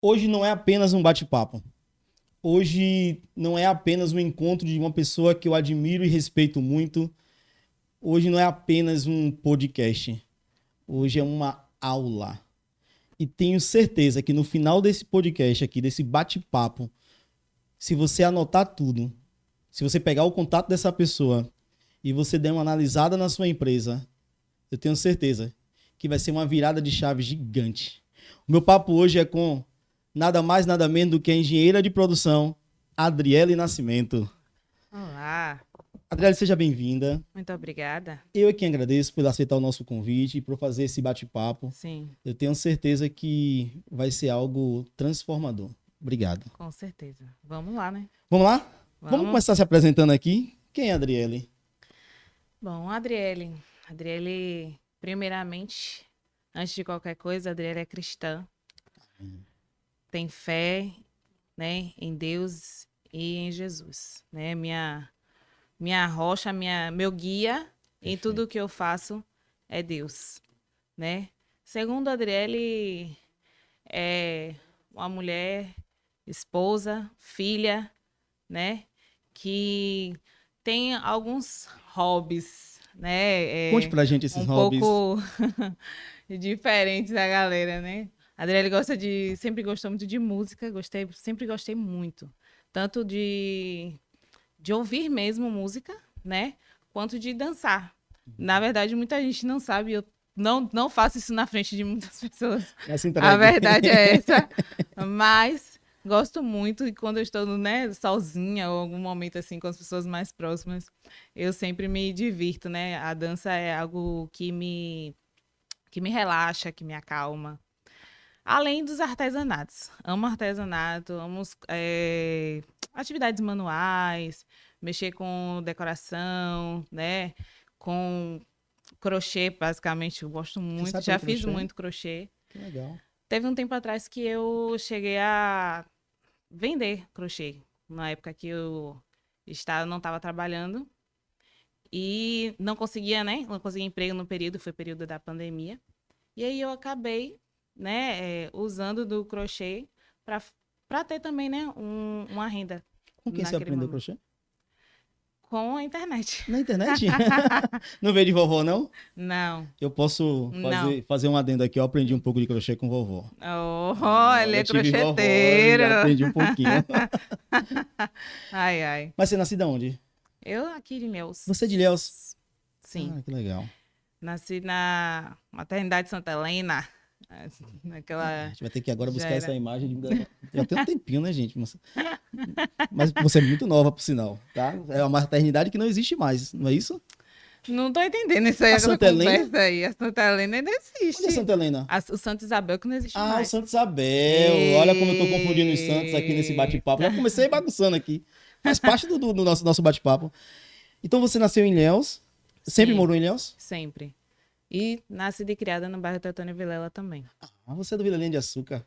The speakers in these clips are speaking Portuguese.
Hoje não é apenas um bate-papo. Hoje não é apenas um encontro de uma pessoa que eu admiro e respeito muito. Hoje não é apenas um podcast. Hoje é uma aula. E tenho certeza que no final desse podcast aqui, desse bate-papo, se você anotar tudo, se você pegar o contato dessa pessoa e você der uma analisada na sua empresa, eu tenho certeza que vai ser uma virada de chave gigante. O meu papo hoje é com nada mais, nada menos do que a engenheira de produção, Adriele Nascimento. Olá, Adriele, seja bem-vinda. muito obrigada. Eu é quem agradeço por aceitar o nosso convite e por fazer esse bate-papo. Sim, Eu tenho certeza que vai ser algo transformador. Obrigado. com certeza. Vamos lá, né? Vamos lá? Vamos Vamos. começar se apresentando aqui. Quem é a Adriele? Bom, Adriele, primeiramente, antes de qualquer coisa, a Adriele é cristã. Tem fé, né, em Deus e em Jesus, né? Minha rocha, meu guia em Perfeito. tudo que eu faço é Deus, né? Segundo a Adriele, é uma mulher, esposa, filha, né? Que tem alguns hobbies, né? Conte pra gente esses Um hobbies. pouco diferentes da galera, né? A Adriele sempre gostou muito de música, sempre gostei muito. Tanto de ouvir mesmo música, né? Quanto de dançar. Na verdade, muita gente não sabe, eu não faço isso na frente de muitas pessoas. Essa A entrega. verdade é essa. Mas gosto muito e quando eu estou, né, sozinha ou algum momento assim com as pessoas mais próximas, eu sempre me divirto, né? A dança é algo que me relaxa, que me acalma. Além dos artesanatos. Amo artesanato, amo atividades manuais, mexer com decoração, né? Com crochê, basicamente, eu gosto Você muito. sabe Já fazer fiz crochê? muito crochê. Que legal. Teve um tempo atrás que eu cheguei a vender crochê. Na época que eu não estava trabalhando. E não conseguia, né? Não conseguia emprego no período, foi período da pandemia. E aí eu acabei, né, usando do crochê para ter também, né, uma renda Com quem você naquele aprendeu momento. crochê? Com a internet. Na internet? Não veio de vovó, não? Não, Eu posso não. fazer um adendo aqui. Eu aprendi um pouco de crochê com vovó. Oh, ele Eu é tive vovó, crocheteiro. já aprendi um pouquinho. Ai, ai. Mas você nasceu de onde? Eu aqui de Ilhéus. Você é de Ilhéus? Sim. Ah, que legal. Nasci na maternidade Santa Helena. A Naquela. gente vai ter que agora Já buscar era. essa imagem. Já tem um tempinho, né, gente? Mas você é muito nova, por sinal, tá? É uma maternidade que não existe mais, não é isso? Não tô entendendo isso aí, A essa Santa Helena? conversa aí. A Santa Helena ainda Onde é existe. Santa Helena? O Santa Isabel que não existe Ah, o mais. Santo Isabel. Olha como eu tô confundindo os santos aqui nesse bate-papo. Já comecei bagunçando aqui. Faz parte do nosso bate-papo. Então você nasceu em Ilhéus? Sempre Sim, morou em Ilhéus? sempre. E nasci e criada no bairro Teotônio Vilela também. Ah, você é do Vila Helena de Açúcar.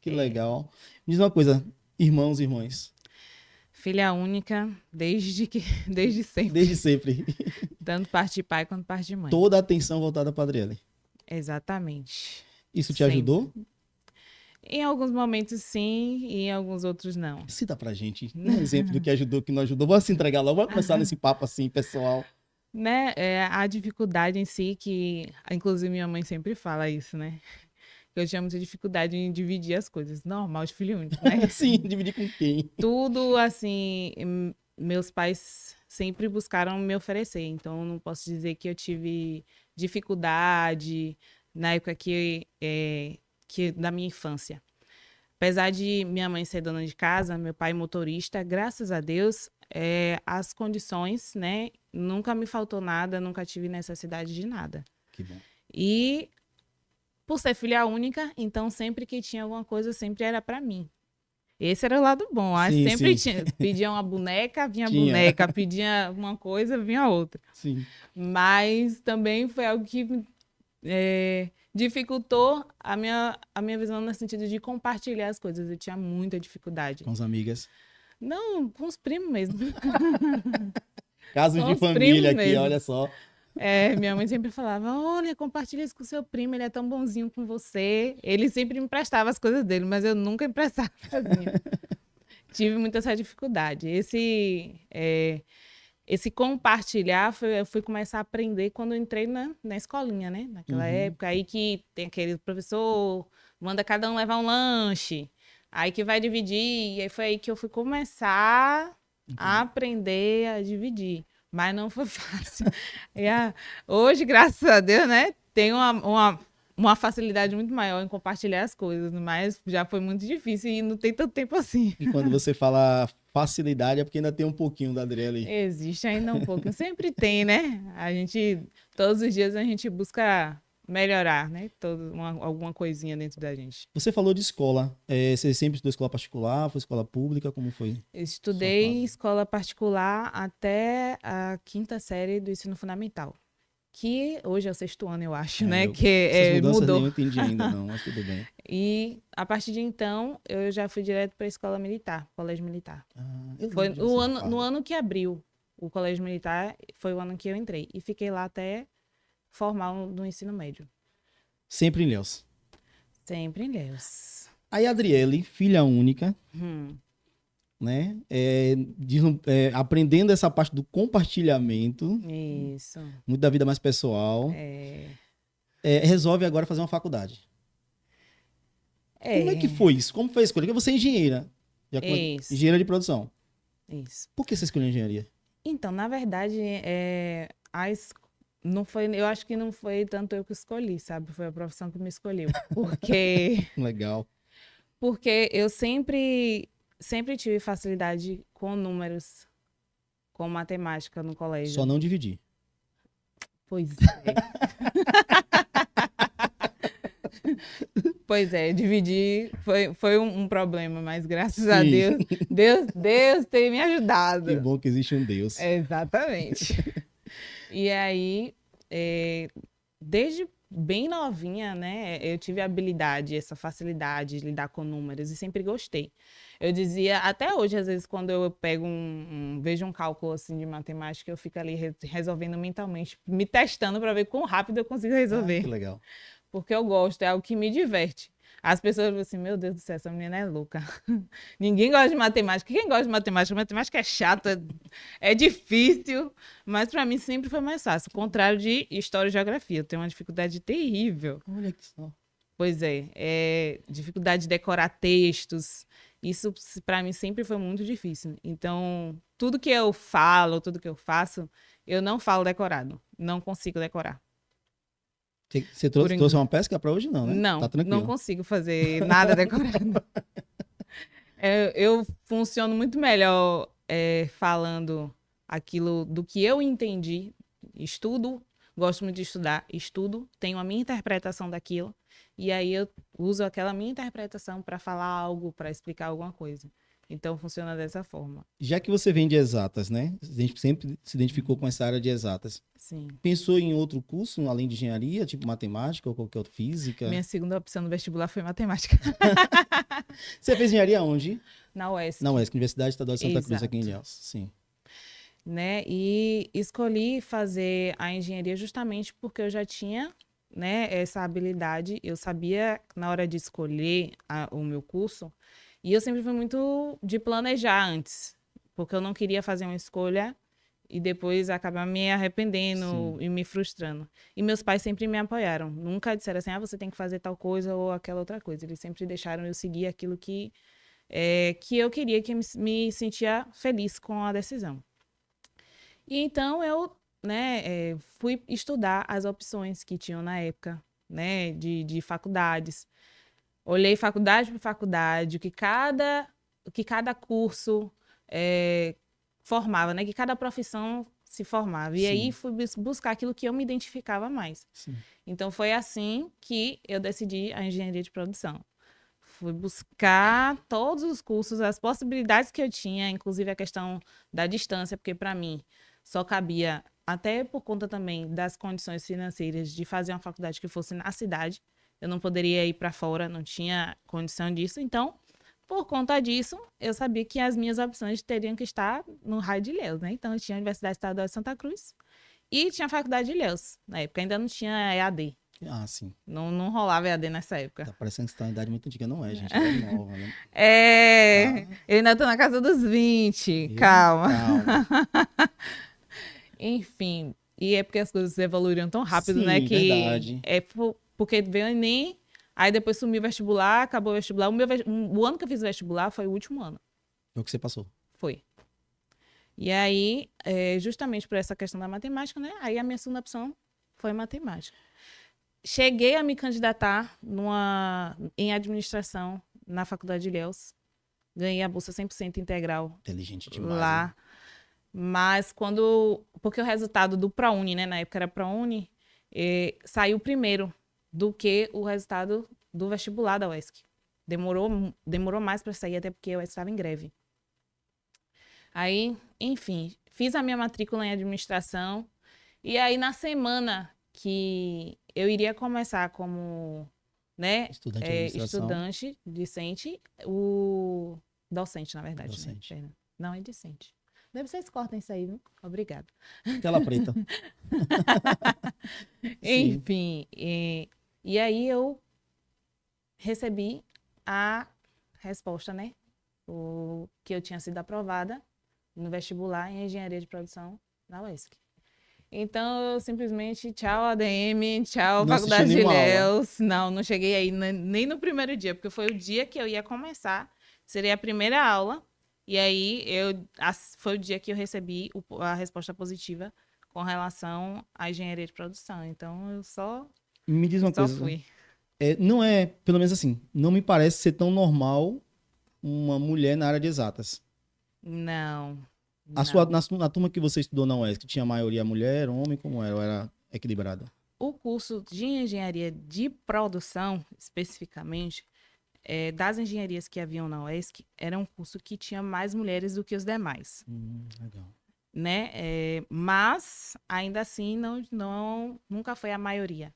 Que É. legal. Me diz uma coisa, irmãos e irmãs. Filha única desde sempre. Desde sempre. Tanto parte de pai quanto parte de mãe. Toda a atenção voltada para Adriele. Exatamente. Isso te Sempre. ajudou? Em alguns momentos sim, e em alguns outros não. Cita pra gente um exemplo do que ajudou, que não ajudou. Vamos se entregar logo, vamos começar nesse papo assim, pessoal. Né? A dificuldade em si, que inclusive minha mãe sempre fala isso, né? Eu tinha muita dificuldade em dividir as coisas. Normal de filho único, né? Sim, dividir com quem? Tudo assim, meus pais sempre buscaram me oferecer, então não posso dizer que eu tive dificuldade na época que da minha infância. Apesar de minha mãe ser dona de casa, meu pai motorista, graças a Deus, as condições, né, nunca me faltou nada, nunca tive necessidade de nada. Que bom. E por ser filha única, então sempre que tinha alguma coisa, sempre era para mim. Esse era o lado bom. Sim, Sempre sim. pedia uma boneca, vinha Tinha. boneca. Pedia uma coisa, vinha outra. Sim. Mas também foi algo que dificultou a minha visão no sentido de compartilhar as coisas. Eu tinha muita dificuldade. Com as amigas. Não, com os primos mesmo. Casos Com de os família primos aqui, mesmo. olha só. Minha mãe sempre falava, olha, compartilha isso com seu primo, ele é tão bonzinho com você. Ele sempre me emprestava as coisas dele, mas eu nunca emprestava sozinha. Tive muita essa dificuldade. Esse compartilhar, eu fui começar a aprender quando eu entrei na escolinha, né? Naquela época aí que tem aquele professor, manda cada um levar um lanche, aí que vai dividir, e aí foi aí que eu fui começar a aprender a dividir. Mas não foi fácil. Hoje, graças a Deus, né? Tenho uma facilidade muito maior em compartilhar as coisas, mas já foi muito difícil e não tem tanto tempo assim. E quando você fala facilidade, é porque ainda tem um pouquinho da Adriele aí. Existe ainda um pouco. Sempre tem, né? Todos os dias a gente busca melhorar, né? Alguma coisinha dentro da gente. Você falou de escola. Você sempre estudou escola particular? Foi escola pública? Como foi? Eu estudei em escola particular até a 5ª série do ensino fundamental. Que hoje é o 6º ano, eu acho, né? Essas mudanças Mudou. nem eu entendi ainda, não, mas tudo bem. E a partir de então, eu já fui direto para a escola militar, colégio militar. Foi no ano que abriu o colégio militar, foi o ano que eu entrei. E fiquei lá até formar no ensino médio. Sempre em Ilhéus. Sempre em Ilhéus. Aí a Adriele, filha única, né? Aprendendo essa parte do compartilhamento. Isso. Muito da vida mais pessoal. Resolve agora fazer uma faculdade. Como é que foi isso? Como foi a escolha? Porque você é engenheira. Engenheira de produção. Isso. Por que você escolheu engenharia? Então, na verdade, não foi, eu acho que não foi tanto eu que escolhi, sabe? Foi a profissão que me escolheu. Porque... Legal. Porque eu sempre tive facilidade com números, com matemática no colégio. Só não dividir. Pois é. Pois é, dividir foi um problema, mas graças a Deus tem me ajudado. Que bom que existe um Deus. Exatamente. E aí, desde bem novinha, né, eu tive a habilidade, essa facilidade de lidar com números e sempre gostei. Eu dizia, até hoje, às vezes, quando eu pego vejo um cálculo assim de matemática, eu fico ali resolvendo mentalmente, me testando para ver quão rápido eu consigo resolver. Que legal. Porque eu gosto, é algo que me diverte. As pessoas falam assim, meu Deus do céu, essa menina é louca. Ninguém gosta de matemática. Quem gosta de matemática? Matemática é chata, é difícil, mas para mim sempre foi mais fácil. Ao contrário de história e geografia, eu tenho uma dificuldade terrível. Olha que só. Pois é dificuldade de decorar textos. Isso para mim sempre foi muito difícil. Então, tudo que eu falo, tudo que eu faço, eu não falo decorado. Não consigo decorar. Você trouxe uma pesca para hoje, não, né? Não, tá tranquilo. Não consigo fazer nada decorado. Eu funciono muito melhor falando aquilo do que eu entendi. Estudo, gosto muito de estudar, estudo, tenho a minha interpretação daquilo, e aí eu uso aquela minha interpretação para falar algo, para explicar alguma coisa. Então, funciona dessa forma. Já que você vem de exatas, né? A gente sempre se identificou com essa área de exatas. Sim. Pensou em outro curso, além de engenharia, tipo matemática ou qualquer outra física? Minha segunda opção no vestibular foi matemática. Você fez engenharia onde? Na UESC. Na UESC, Universidade Estadual de Santa Cruz, Exato. aqui em Ilhéus. Sim. Né? E escolhi fazer a engenharia justamente porque eu já tinha, né, essa habilidade. Eu sabia, na hora de escolher o meu curso, e eu sempre fui muito de planejar antes, porque eu não queria fazer uma escolha e depois acabar me arrependendo e me frustrando. E meus pais sempre me apoiaram. Nunca disseram assim, você tem que fazer tal coisa ou aquela outra coisa. Eles sempre deixaram eu seguir aquilo que eu queria, que me sentia feliz com a decisão. E então eu, né, fui estudar as opções que tinham na época, né, de faculdades. Olhei faculdade por faculdade, o que cada curso formava, né? Que cada profissão se formava. E aí fui buscar aquilo que eu me identificava mais. Sim. Então foi assim que eu decidi a engenharia de produção. Fui buscar todos os cursos, as possibilidades que eu tinha, inclusive a questão da distância, porque para mim só cabia, até por conta também das condições financeiras, de fazer uma faculdade que fosse na cidade. Eu não poderia ir para fora, não tinha condição disso. Então, por conta disso, eu sabia que as minhas opções teriam que estar no raio de Ilhéus, né? Então, eu tinha a Universidade Estadual de Santa Cruz E tinha a faculdade de Ilhéus. Na época ainda não tinha EAD. Ah, sim. Não rolava EAD nessa época. Tá parecendo que você tá em idade muito antiga. Não é, gente. Ela é nova, né? É, Tá. eu ainda tô na casa dos 20, Viu? calma. Calma. Enfim, e é porque as coisas evoluíram tão rápido, né? Sim, Que verdade. é porque veio o Enem, aí depois sumiu o vestibular, acabou o vestibular. O ano que eu fiz o vestibular foi o último ano. É o que você passou. Foi. E aí, justamente por essa questão da matemática, né? Aí a minha segunda opção foi matemática. Cheguei a me candidatar em administração na Faculdade de Ilhéus. Ganhei a bolsa 100% integral Inteligente demais, hein? lá. Mas porque o resultado do ProUni, né? Na época era ProUni, saiu primeiro do que o resultado do vestibular da UESC. Demorou mais para sair, até porque eu estava em greve. Aí, enfim, fiz a minha matrícula em administração. E aí, na semana que eu iria começar como, né, Estudante de administração. estudante, discente, o docente, na verdade, Docente. né? Não, é discente. Deve vocês cortam isso aí, viu? Obrigada. Tela preta. Sim. Enfim, e aí eu recebi a resposta, né? Que eu tinha sido aprovada no vestibular em engenharia de produção na UESC. Então, eu simplesmente, tchau ADM, tchau Não assistiu Faculdade de nenhuma aula. Ilhéus. Não cheguei aí nem no primeiro dia, porque foi o dia que eu ia começar, seria a primeira aula. E aí, foi o dia que eu recebi a resposta positiva com relação à engenharia de produção. Então, eu só Me diz uma coisa. fui. Não é, pelo menos assim, não me parece ser tão normal uma mulher na área de exatas. Não. Na turma que você estudou na UESC, tinha maioria mulher, homem, como era? Ou era equilibrada? O curso de engenharia de produção, especificamente, das engenharias que haviam na UESC, era um curso que tinha mais mulheres do que os demais, Legal. né? Mas, ainda assim, nunca foi a maioria,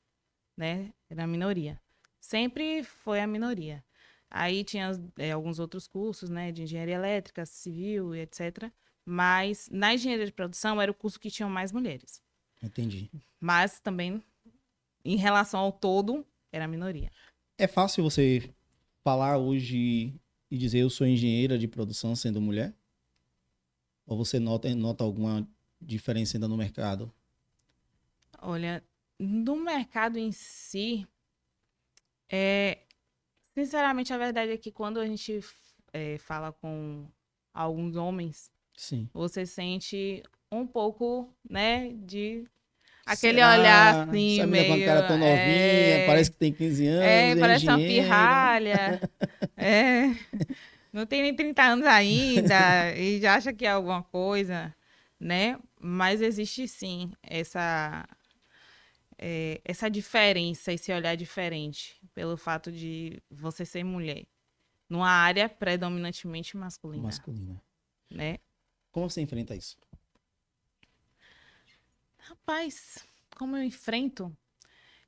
né? Era a minoria. Sempre foi a minoria. Aí tinha alguns outros cursos, né? De engenharia elétrica, civil, etc. Mas, na engenharia de produção, era o curso que tinha mais mulheres. Entendi. Mas, também, em relação ao todo, era a minoria. É fácil você falar hoje e dizer eu sou engenheira de produção sendo mulher? Ou você nota alguma diferença ainda no mercado? Olha, no mercado em si, sinceramente, a verdade é que quando a gente fala com alguns homens, Sim. você sente um pouco, né, de aquele Será? olhar assim, Essa menina com a meio. cara tão novinha, parece que tem 15 anos, é Parece uma engenheira. pirralha. É, não tem nem 30 anos ainda e já acha que é alguma coisa, né? Mas existe sim essa diferença, esse olhar diferente, pelo fato de você ser mulher, numa área predominantemente masculina, né? Como você enfrenta isso? Rapaz, como eu enfrento,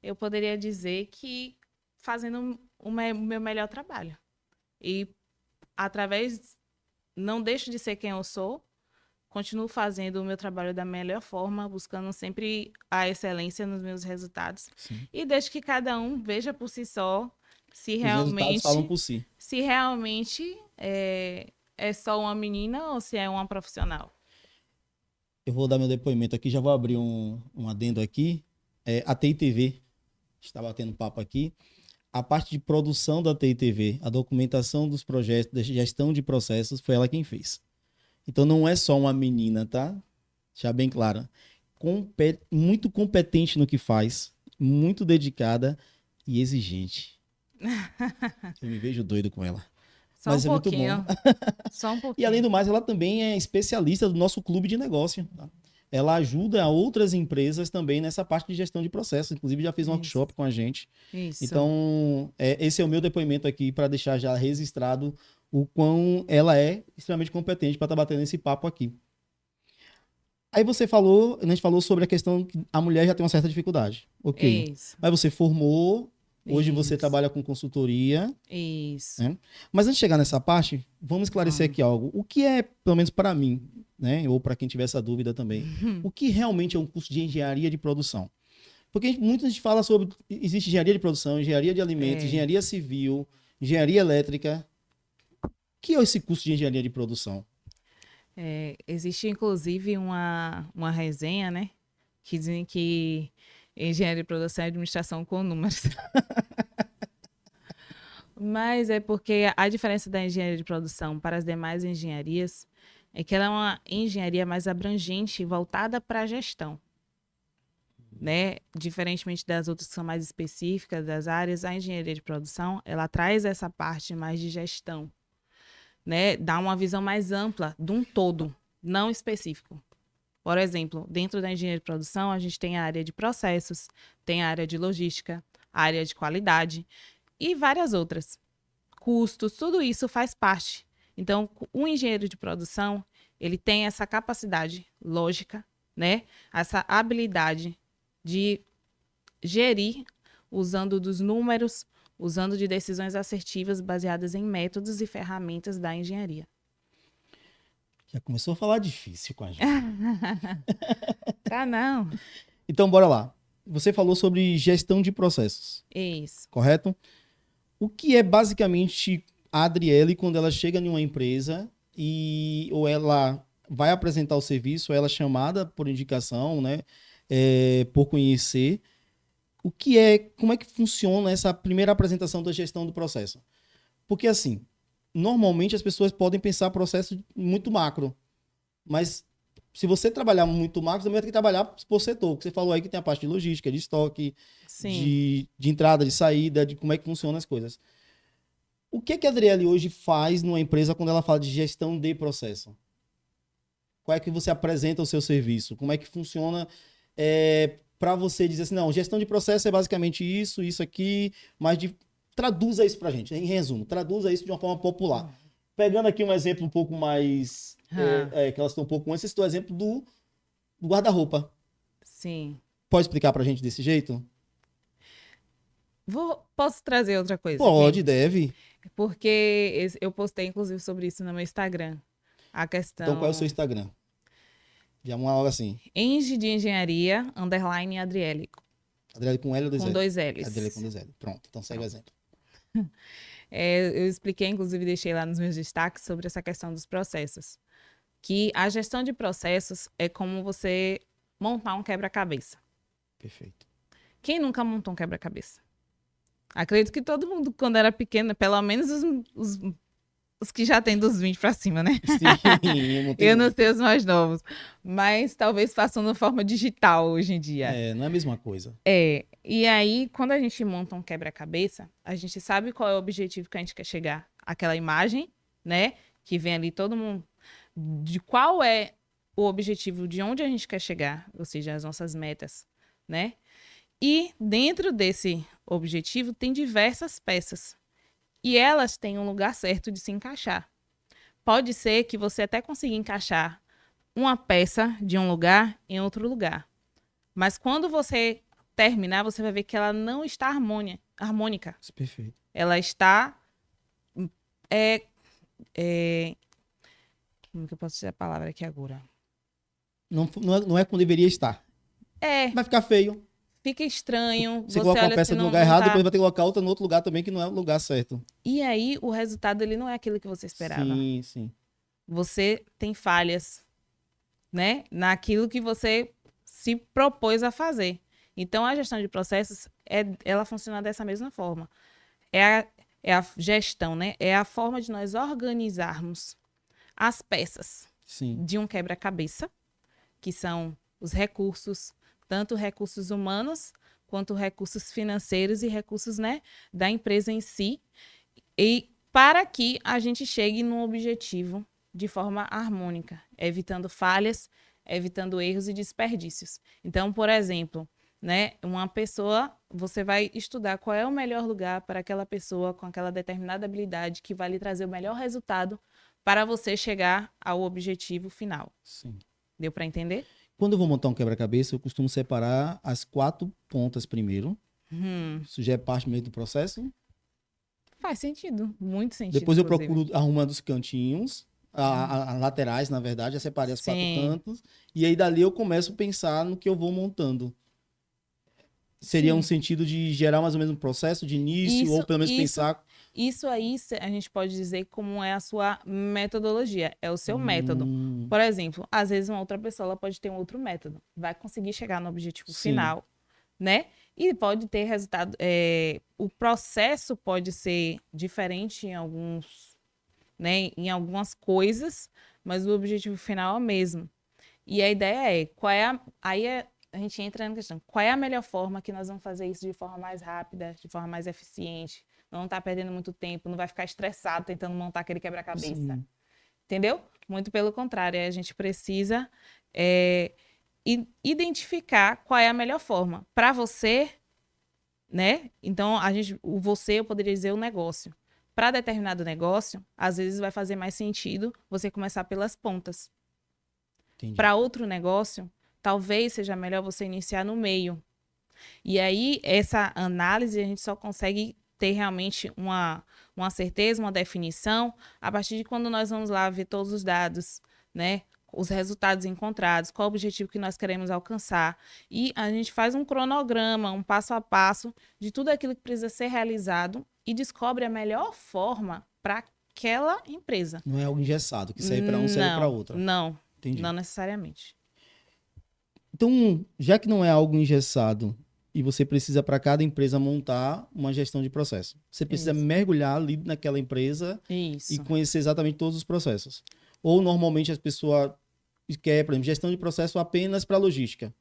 eu poderia dizer que fazendo o meu melhor trabalho. E não deixo de ser quem eu sou, continuo fazendo o meu trabalho da melhor forma, buscando sempre a excelência nos meus resultados. Sim. E deixo que cada um veja por si só se Os resultados falam por si. se realmente é só uma menina ou se é uma profissional. Eu vou dar meu depoimento aqui, já vou abrir um adendo aqui. A TITV está batendo papo aqui. A parte de produção da TITV, a documentação dos projetos, da gestão de processos, foi ela quem fez. Então não é só uma menina, tá? Já bem claro. Muito competente no que faz, muito dedicada e exigente. Eu me vejo doido com ela. Mas é muito bom. Só um pouquinho. E além do mais, ela também é especialista do nosso clube de negócio. Tá? Ela ajuda outras empresas também nessa parte de gestão de processos. Inclusive, já fez um workshop com a gente. Isso. Então, esse é o meu depoimento aqui para deixar já registrado o quão ela é extremamente competente para estar batendo esse papo aqui. Aí a gente falou sobre a questão que a mulher já tem uma certa dificuldade. Ok. Isso. Mas você formou, hoje você trabalha com consultoria. Isso. Né? Mas antes de chegar nessa parte, vamos esclarecer aqui algo. O que é, pelo menos para mim, né? Ou para quem tiver essa dúvida também. O que realmente é um curso de engenharia de produção? Porque muita gente fala sobre... Existe engenharia de produção, engenharia de alimentos, engenharia civil, engenharia elétrica. O que é esse curso de engenharia de produção? Existe, inclusive, uma resenha, né? Que dizem que engenharia de produção é administração com números. Mas é porque a diferença da engenharia de produção para as demais engenharias é que ela é uma engenharia mais abrangente, voltada para a gestão. Né? Diferentemente das outras que são mais específicas das áreas, a engenharia de produção, ela traz essa parte mais de gestão, né? Dá uma visão mais ampla de um todo, não específico. Por exemplo, dentro da engenharia de produção, a gente tem a área de processos, tem a área de logística, a área de qualidade e várias outras. Custos, tudo isso faz parte. Então, o engenheiro de produção, ele tem essa capacidade lógica, né? Essa habilidade de gerir usando dos números, usando de decisões assertivas baseadas em métodos e ferramentas da engenharia. Já começou a falar difícil com a gente. Tá, não. Então, bora lá. Você falou sobre gestão de processos, Isso. correto? O que é basicamente a Adriele quando ela chega em uma empresa ou ela vai apresentar o serviço, ou ela é chamada por indicação, né? Por conhecer. Como é que funciona essa primeira apresentação da gestão do processo? Porque, assim, normalmente as pessoas podem pensar processo muito macro, mas se você trabalhar muito macro, também vai ter que trabalhar por setor, que você falou aí que tem a parte de logística, de estoque, de entrada, de saída, de como é que funcionam as coisas. O que a Adriele hoje faz numa empresa quando ela fala de gestão de processo? Qual é que você apresenta o seu serviço? Como é que funciona para você dizer assim, não, gestão de processo é basicamente isso, isso aqui, mas traduza isso pra gente, em resumo, traduza isso de uma forma popular. Pegando aqui um exemplo um pouco mais, que elas estão um pouco antes, esse é o exemplo do guarda-roupa. Sim. Pode explicar pra gente desse jeito? Posso trazer outra coisa? Pode, aqui? deve. Porque eu postei, inclusive, sobre isso no meu Instagram. A questão... Então, qual é o seu Instagram? Já uma hora assim. Eng de Engenharia, _ Adriele. Adriele com L ou dois L? Com 2 L's. Adriele com 2 L. Pronto, então segue o exemplo. Eu expliquei, inclusive, deixei lá nos meus destaques sobre essa questão dos processos. Que a gestão de processos é como você montar um quebra-cabeça. Perfeito. Quem nunca montou um quebra-cabeça? Acredito que todo mundo, quando era pequeno, pelo menos os que já têm dos 20 para cima, né? Sim, eu não sei os mais novos. Mas talvez façam de forma digital hoje em dia. Não é a mesma coisa. E aí, quando a gente monta um quebra-cabeça, a gente sabe qual é o objetivo que a gente quer chegar. Aquela imagem, né? Que vem ali todo mundo. De qual é o objetivo, de onde a gente quer chegar, ou seja, as nossas metas, né? E dentro desse objetivo tem diversas peças. E elas têm um lugar certo de se encaixar. Pode ser que você até consiga encaixar uma peça de um lugar em outro lugar. Mas quando você terminar, você vai ver que ela não está harmônica. Isso é perfeito. Ela está... como que eu posso dizer a palavra aqui agora? Não é como deveria estar. Vai ficar feio. Fica estranho. Você coloca uma peça no lugar errado, depois vai ter que colocar outra no outro lugar também, que não é o lugar certo. E aí, o resultado ele não é aquilo que você esperava. Sim, sim. Você tem falhas, né? Naquilo que você se propôs a fazer. Então, a gestão de processos, ela funciona dessa mesma forma. É a gestão, né? É a forma de nós organizarmos as peças de um quebra-cabeça, que são os recursos, tanto recursos humanos, quanto recursos financeiros e recursos, né, da empresa em si, e para que a gente chegue num objetivo de forma harmônica, evitando falhas, evitando erros e desperdícios. Então, por exemplo, né, uma pessoa, você vai estudar qual é o melhor lugar para aquela pessoa com aquela determinada habilidade que vai lhe trazer o melhor resultado para você chegar ao objetivo final. Sim. Deu para entender? Quando eu vou montar um quebra-cabeça, eu costumo separar as 4 pontas primeiro. Isso já é parte meio do processo. Faz sentido, muito sentido. Depois eu procuro arrumando os cantinhos. as laterais, na verdade, já separei as 4 Sim, cantos, e aí dali eu começo a pensar no que eu vou montando. Seria um sim. sentido de gerar mais ou menos um processo de início, ou Isso, pelo menos isso, pensar. isso aí a gente pode dizer como é a sua metodologia, é o seu método. Hum, Por exemplo, às vezes uma outra pessoa ela pode ter um outro método, vai conseguir chegar no objetivo sim, final, né? E pode ter resultado. O processo pode ser diferente em alguns, né, em algumas coisas, mas o objetivo final é o mesmo. E a ideia é, a gente entra na questão, qual é a melhor forma que nós vamos fazer isso de forma mais rápida, de forma mais eficiente, não tá perdendo muito tempo, não vai ficar estressado tentando montar aquele quebra-cabeça, sim. entendeu? Muito pelo contrário, a gente precisa é, identificar qual é a melhor forma. Para você, né? Então, o você, eu poderia dizer o negócio. Para determinado negócio, às vezes vai fazer mais sentido você começar pelas pontas. Entendi. Para outro negócio, talvez seja melhor você iniciar no meio. E aí, essa análise, a gente só consegue ter realmente uma certeza, uma definição, a partir de quando nós vamos lá ver todos os dados, né? Os resultados encontrados, qual o objetivo que nós queremos alcançar. E a gente faz um cronograma, um passo a passo de tudo aquilo que precisa ser realizado e descobre a melhor forma para aquela empresa. Não é algo engessado, que serve para um, serve para Não, outra. não, Entendi. não necessariamente. Então, já que não é algo engessado e você precisa para cada empresa montar uma gestão de processo, você precisa Isso. mergulhar ali naquela empresa e Isso. conhecer exatamente todos os processos. Ou normalmente as pessoas querem, por exemplo, gestão de processo apenas para logística.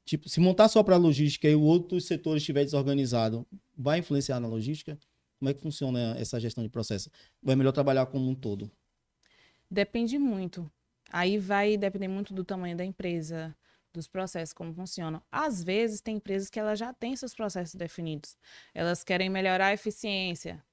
Tipo, se montar só para logística e o outro setor estiver desorganizado, vai influenciar na logística? Como é que funciona essa gestão de processo? Ou é melhor trabalhar como um todo? Depende muito. Aí vai depender muito do tamanho da empresa, dos processos, como funcionam. Às vezes, tem empresas que elas já têm seus processos definidos. Elas querem melhorar a eficiência.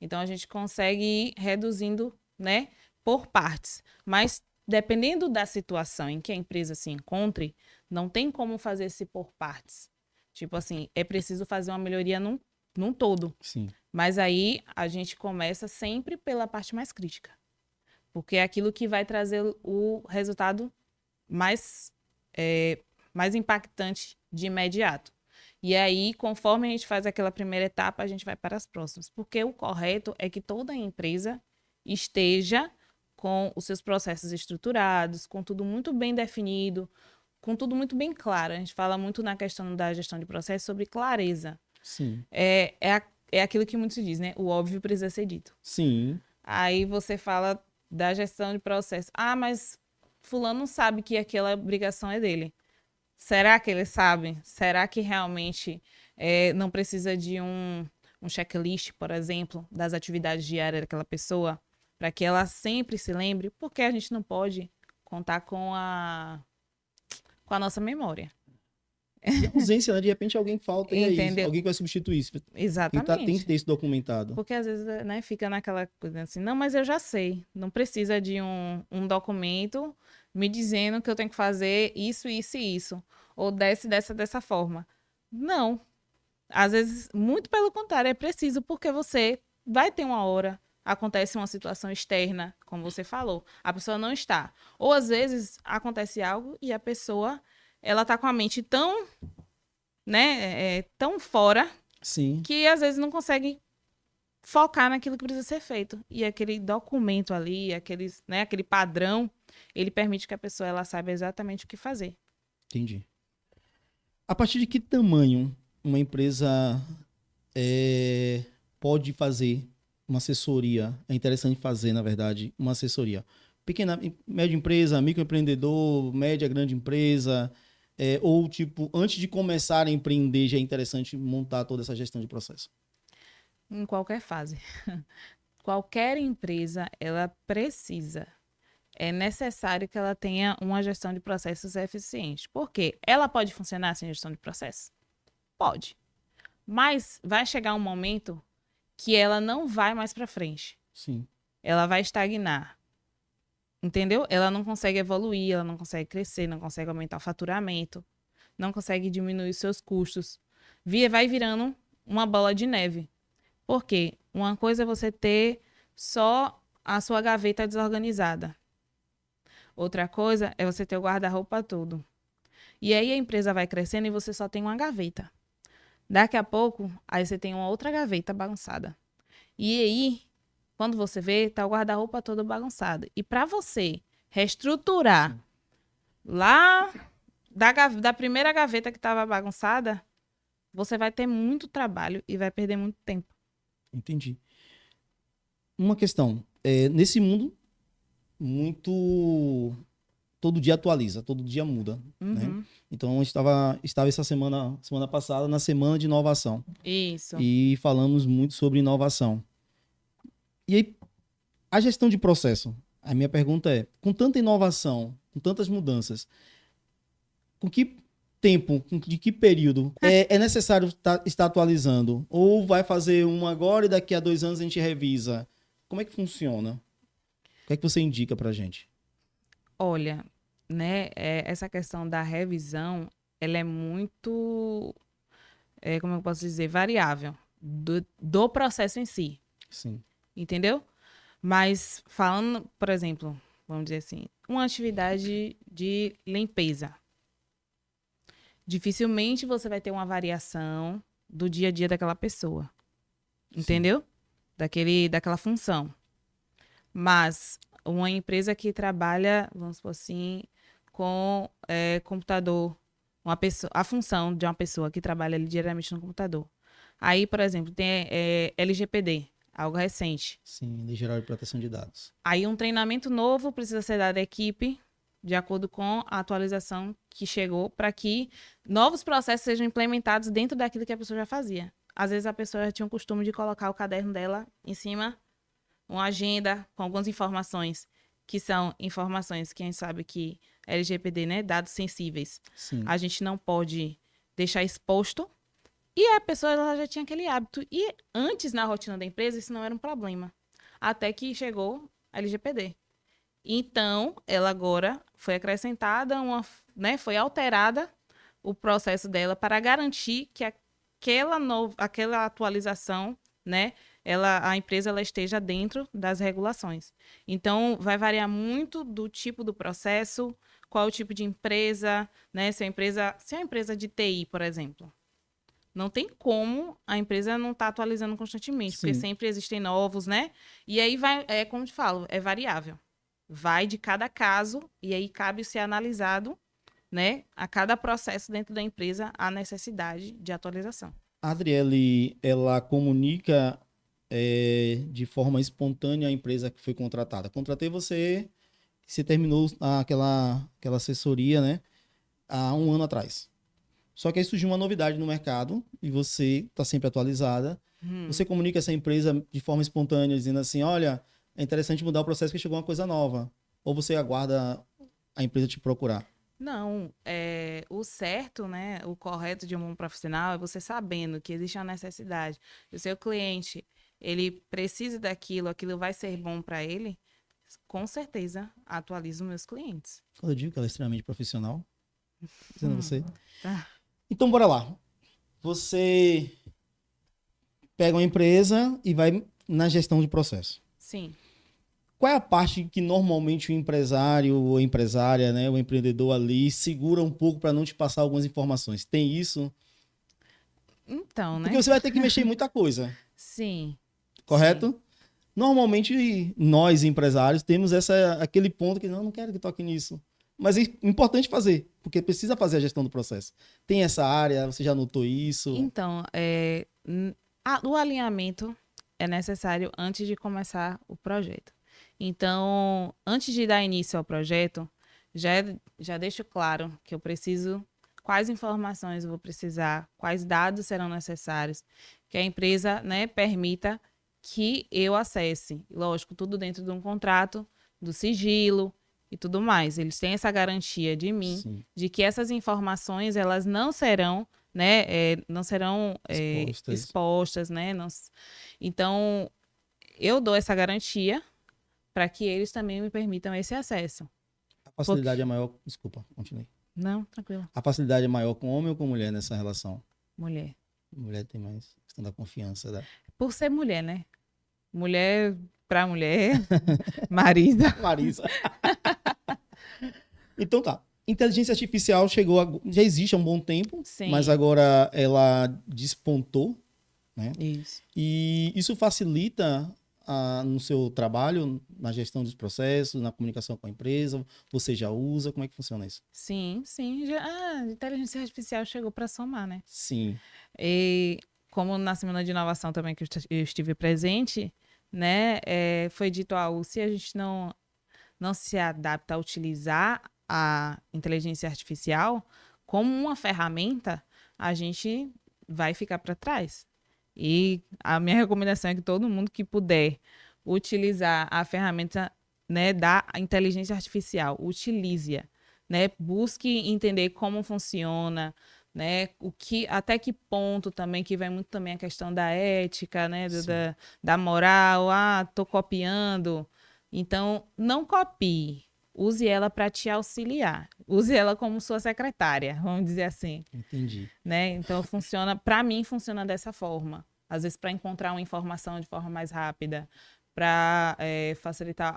Então, a gente consegue ir reduzindo, né, por partes. Mas, dependendo da situação em que a empresa se encontre, não tem como fazer esse por partes. Tipo assim, é preciso fazer uma melhoria num todo. Sim, Mas aí, a gente começa sempre pela parte mais crítica. Porque é aquilo que vai trazer o resultado mais, é, mais impactante de imediato. E aí, conforme a gente faz aquela primeira etapa, a gente vai para as próximas. Porque o correto é que toda empresa esteja com os seus processos estruturados, com tudo muito bem definido, com tudo muito bem claro. A gente fala muito na questão da gestão de processo sobre clareza. sim, É aquilo que muitos dizem, né? O óbvio precisa ser dito. sim, Aí você fala da gestão de processo. Ah, mas fulano não sabe que aquela obrigação é dele. Será que ele sabe? Será que realmente não precisa de um checklist, por exemplo, das atividades diárias daquela pessoa, para que ela sempre se lembre? Porque a gente não pode contar com a nossa memória. e a ausência, né? De repente alguém falta, e aí? Entendeu? Alguém que vai substituir isso. Tem que Exatamente. ter isso documentado. Porque às vezes, né, fica naquela coisa assim, não, mas eu já sei. Não precisa de um documento me dizendo que eu tenho que fazer isso, isso e isso. Ou dessa forma. Não. Às vezes, muito pelo contrário, é preciso, porque você vai ter uma hora, acontece uma situação externa, como você falou, a pessoa não está. Ou às vezes acontece algo e a pessoa, ela tá com a mente tão, né, tão fora, Sim, que às vezes não consegue focar naquilo que precisa ser feito. E aquele documento ali, aquele padrão, ele permite que a pessoa ela saiba exatamente o que fazer. entendi. A partir de que tamanho uma empresa pode fazer uma assessoria? É interessante fazer, na verdade, uma assessoria. Pequena, média empresa, microempreendedor, média, grande empresa, ou tipo, antes de começar a empreender, já é interessante montar toda essa gestão de processo. Em qualquer fase. Qualquer empresa, ela precisa. É necessário que ela tenha uma gestão de processos eficiente. Por quê? Ela pode funcionar sem gestão de processos? Pode. Mas vai chegar um momento que ela não vai mais para frente. Sim, Ela vai estagnar. Entendeu? Ela não consegue evoluir, ela não consegue crescer, não consegue aumentar o faturamento, não consegue diminuir os seus custos. Vai virando uma bola de neve. Por quê? Uma coisa é você ter só a sua gaveta desorganizada. Outra coisa é você ter o guarda-roupa todo. E aí a empresa vai crescendo e você só tem uma gaveta. Daqui a pouco, aí você tem uma outra gaveta bagunçada. E aí, quando você vê, tá o guarda-roupa todo bagunçado. E para você reestruturar Sim. lá da primeira gaveta que estava bagunçada, você vai ter muito trabalho e vai perder muito tempo. Entendi. Uma questão. Nesse mundo, muito. Todo dia atualiza, todo dia muda. Né? Uhum. Então, estava essa semana passada, na semana de inovação. Isso. E falamos muito sobre inovação. E aí, a gestão de processo. A minha pergunta é: com tanta inovação, com tantas mudanças, com que tempo, de que período é necessário estar atualizando? Ou vai fazer um agora e daqui a 2 anos a gente revisa? Como é que funciona? O que é que você indica pra gente? Olha, né, essa questão da revisão, ela é muito, como eu posso dizer, variável do processo em si, Sim. entendeu? Mas falando, por exemplo, vamos dizer assim, uma atividade de limpeza. Dificilmente você vai ter uma variação do dia a dia daquela pessoa, entendeu? Daquela função. Mas uma empresa que trabalha, vamos supor assim, com computador, a função de uma pessoa que trabalha ali diariamente no computador. Aí, por exemplo, tem LGPD, algo recente. Sim, Lei Geral de Proteção de Dados. Aí um treinamento novo precisa ser dado à equipe, de acordo com a atualização que chegou, para que novos processos sejam implementados dentro daquilo que a pessoa já fazia. Às vezes a pessoa já tinha o costume de colocar o caderno dela em cima, uma agenda com algumas informações, que são informações que a gente sabe que LGPD, né, dados sensíveis, Sim. a gente não pode deixar exposto. E a pessoa ela já tinha aquele hábito. E antes, na rotina da empresa, isso não era um problema. Até que chegou a LGPD. Então, ela agora foi acrescentada, foi alterada o processo dela para garantir que aquela atualização, né, a empresa ela esteja dentro das regulações. Então, vai variar muito do tipo do processo, qual o tipo de empresa, né, se é uma empresa de TI, por exemplo. Não tem como a empresa não estar atualizando constantemente, porque Sim. sempre existem novos, né? E aí como eu te falo, é variável. Vai de cada caso e aí cabe ser analisado, né, a cada processo dentro da empresa a necessidade de atualização. A Adriele, ela comunica de forma espontânea a empresa que foi contratada. Contratei você, você terminou aquela assessoria, né, há um ano atrás. Só que aí surgiu uma novidade no mercado e você está sempre atualizada. Você comunica essa empresa de forma espontânea, dizendo assim, olha, é interessante mudar o processo que chegou uma coisa nova. Ou você aguarda a empresa te procurar? Não, o certo, né, o correto de um bom profissional é você sabendo que existe uma necessidade. O seu cliente, ele precisa daquilo, aquilo vai ser bom para ele, com certeza atualizo meus clientes. Quando eu digo que ela é extremamente profissional, dizendo você. Tá. Então, bora lá. Você pega uma empresa e vai na gestão de processo. Sim. Qual é a parte que normalmente o empresário ou empresária, né, o empreendedor ali segura um pouco para não te passar algumas informações? Tem isso? Então, né? Porque você vai ter que mexer em muita coisa, Sim. correto? Sim. Normalmente nós empresários temos aquele ponto que não quero que toque nisso. Mas é importante fazer, porque precisa fazer a gestão do processo. Tem essa área, você já notou isso? Então, o alinhamento é necessário antes de começar o projeto. Então, antes de dar início ao projeto, já deixo claro que eu preciso, quais informações eu vou precisar, quais dados serão necessários, que a empresa, né, permita que eu acesse. Lógico, tudo dentro de um contrato, do sigilo e tudo mais. Eles têm essa garantia de mim, Sim. de que essas informações elas não serão, né, não serão expostas, né? Então, eu dou essa garantia para que eles também me permitam esse acesso. A facilidade é maior. Desculpa, continue. Não, tranquilo. A facilidade é maior com homem ou com mulher nessa relação? Mulher. Mulher tem mais questão da confiança, né? Por ser mulher, né? Mulher para mulher, Marisa. Marisa. Então tá. Inteligência artificial já existe há um bom tempo, Sim. mas agora ela despontou, né? Isso. E isso facilita no seu trabalho, na gestão dos processos, na comunicação com a empresa? Você já usa? Como é que funciona isso? Sim. A inteligência artificial chegou para somar, né? Sim. E como na Semana de Inovação também que eu estive presente, né, foi dito algo, se a gente não se adapta a utilizar a inteligência artificial como uma ferramenta, a gente vai ficar para trás. E a minha recomendação é que todo mundo que puder utilizar a ferramenta, né, da inteligência artificial, utilize-a, né, busque entender como funciona, né, até que ponto também, que vai muito também a questão da ética, né, da moral, tô copiando. Então, não copie, use ela para te auxiliar, use ela como sua secretária, vamos dizer assim. Entendi. Né? Então, para mim, funciona dessa forma. Às vezes, para encontrar uma informação de forma mais rápida, para facilitar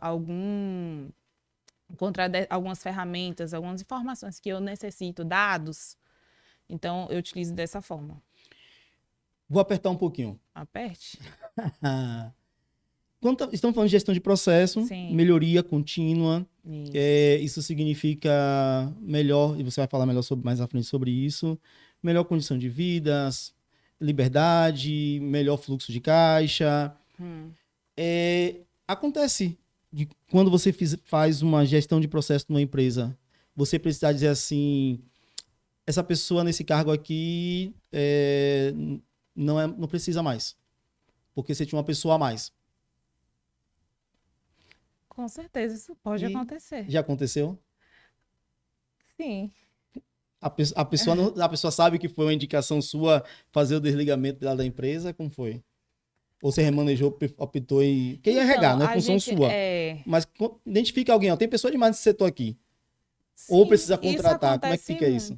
encontrar algumas ferramentas, algumas informações que eu necessito, dados. Então, eu utilizo dessa forma. Vou apertar um pouquinho. Aperte. Estamos falando de gestão de processo, Sim. melhoria contínua. Isso. Isso significa melhor, e você vai falar melhor mais à frente sobre isso, melhor condição de vida, liberdade, melhor fluxo de caixa. Acontece quando você faz uma gestão de processo numa empresa, você precisar dizer assim, essa pessoa nesse cargo aqui não precisa mais, porque você tinha uma pessoa a mais. Com certeza, isso pode acontecer. Já aconteceu? Sim. A pessoa sabe que foi uma indicação sua fazer o desligamento dela da empresa? Como foi? Ou você remanejou, optou e... Quem ia regar, não é função sua. Mas identifica alguém, ó, tem pessoa demais nesse setor aqui. Sim, ou precisa contratar, como é que fica isso?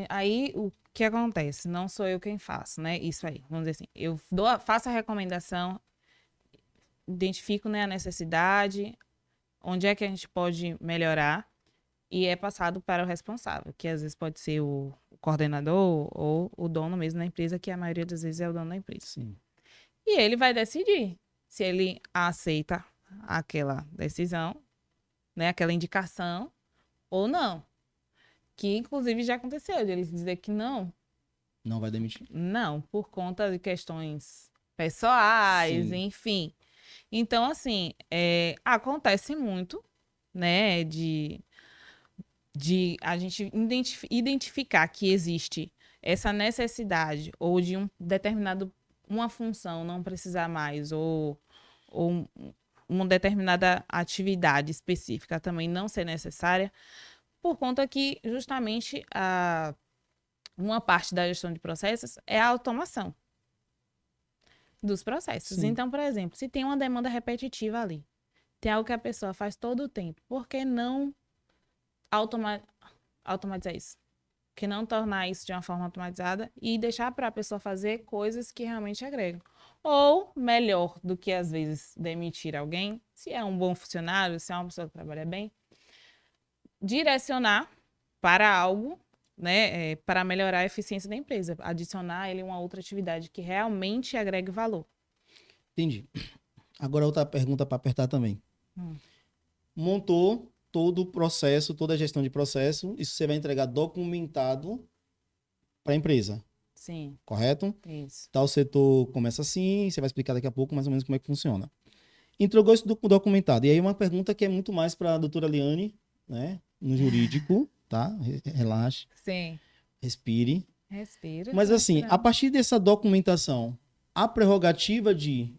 Aí, o que acontece? Não sou eu quem faço, né? Isso aí, vamos dizer assim. Eu faço a recomendação, identifico, né, a necessidade, onde é que a gente pode melhorar, e é passado para o responsável, que às vezes pode ser o coordenador ou o dono mesmo da empresa, que a maioria das vezes é o dono da empresa. Sim. E ele vai decidir se ele aceita aquela decisão, né, aquela indicação, ou não. Que, inclusive, já aconteceu, de ele dizer que não. Não vai demitir. Não, por conta de questões pessoais, sim, enfim. Então, assim, acontece muito, né, de a gente identificar que existe essa necessidade ou de uma função não precisar mais ou uma determinada atividade específica também não ser necessária, por conta que justamente uma parte da gestão de processos é a automação dos processos. Sim. Então, por exemplo, se tem uma demanda repetitiva ali, tem algo que a pessoa faz todo o tempo, por que não automatizar isso? Por que não tornar isso de uma forma automatizada e deixar para a pessoa fazer coisas que realmente agregam? Ou, melhor do que às vezes demitir alguém, se é um bom funcionário, se é uma pessoa que trabalha bem, direcionar para algo, né, para melhorar a eficiência da empresa, adicionar ele uma outra atividade que realmente agregue valor. Entendi. Agora outra pergunta para apertar também. Montou todo o processo, toda a gestão de processo, isso você vai entregar documentado para a empresa. Sim. Correto? Isso. Tal setor começa assim, você vai explicar daqui a pouco mais ou menos como é que funciona. Entregou isso documentado. E aí uma pergunta que é muito mais para a doutora Liane, né, no jurídico, tá? Relaxe. Sim. Respire. Respira. Mas assim, a partir dessa documentação, a prerrogativa de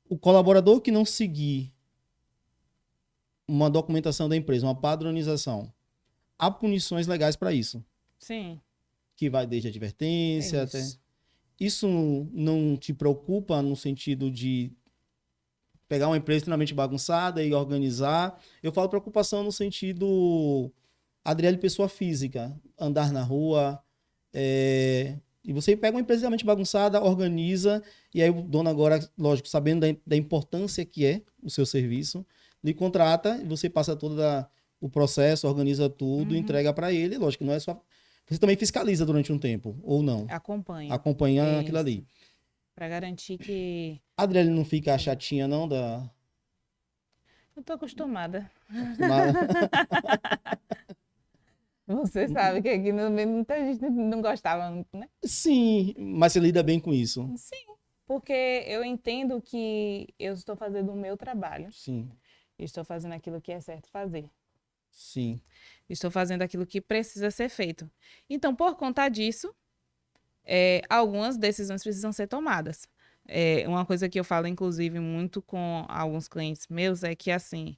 o colaborador que não seguir uma documentação da empresa, uma padronização, há punições legais para isso. Sim. Que vai desde advertência até... Isso não te preocupa no sentido de pegar uma empresa extremamente bagunçada e organizar? Eu falo preocupação no sentido Adriele pessoa física, andar na rua, e você pega uma empresa extremamente bagunçada, organiza E aí o dono agora, lógico, sabendo da importância que é o seu serviço, lhe contrata e você passa o processo, organiza tudo, entrega para ele. Lógico, não é só... Você também fiscaliza durante um tempo, ou não? Acompanho. Acompanha aquilo Isso. ali. Para garantir que... A Adriele não fica chatinha, não, Eu tô acostumada. acostumada? Você sabe que aqui no meio muita gente não gostava muito, né? Sim, mas você lida bem com isso. Sim, porque eu entendo que eu estou fazendo o meu trabalho. Sim, Estou fazendo aquilo que é certo fazer. sim. Estou fazendo aquilo que precisa ser feito. Então, por conta disso, algumas decisões precisam ser tomadas. Uma coisa que eu falo, inclusive, muito com alguns clientes meus é que, assim,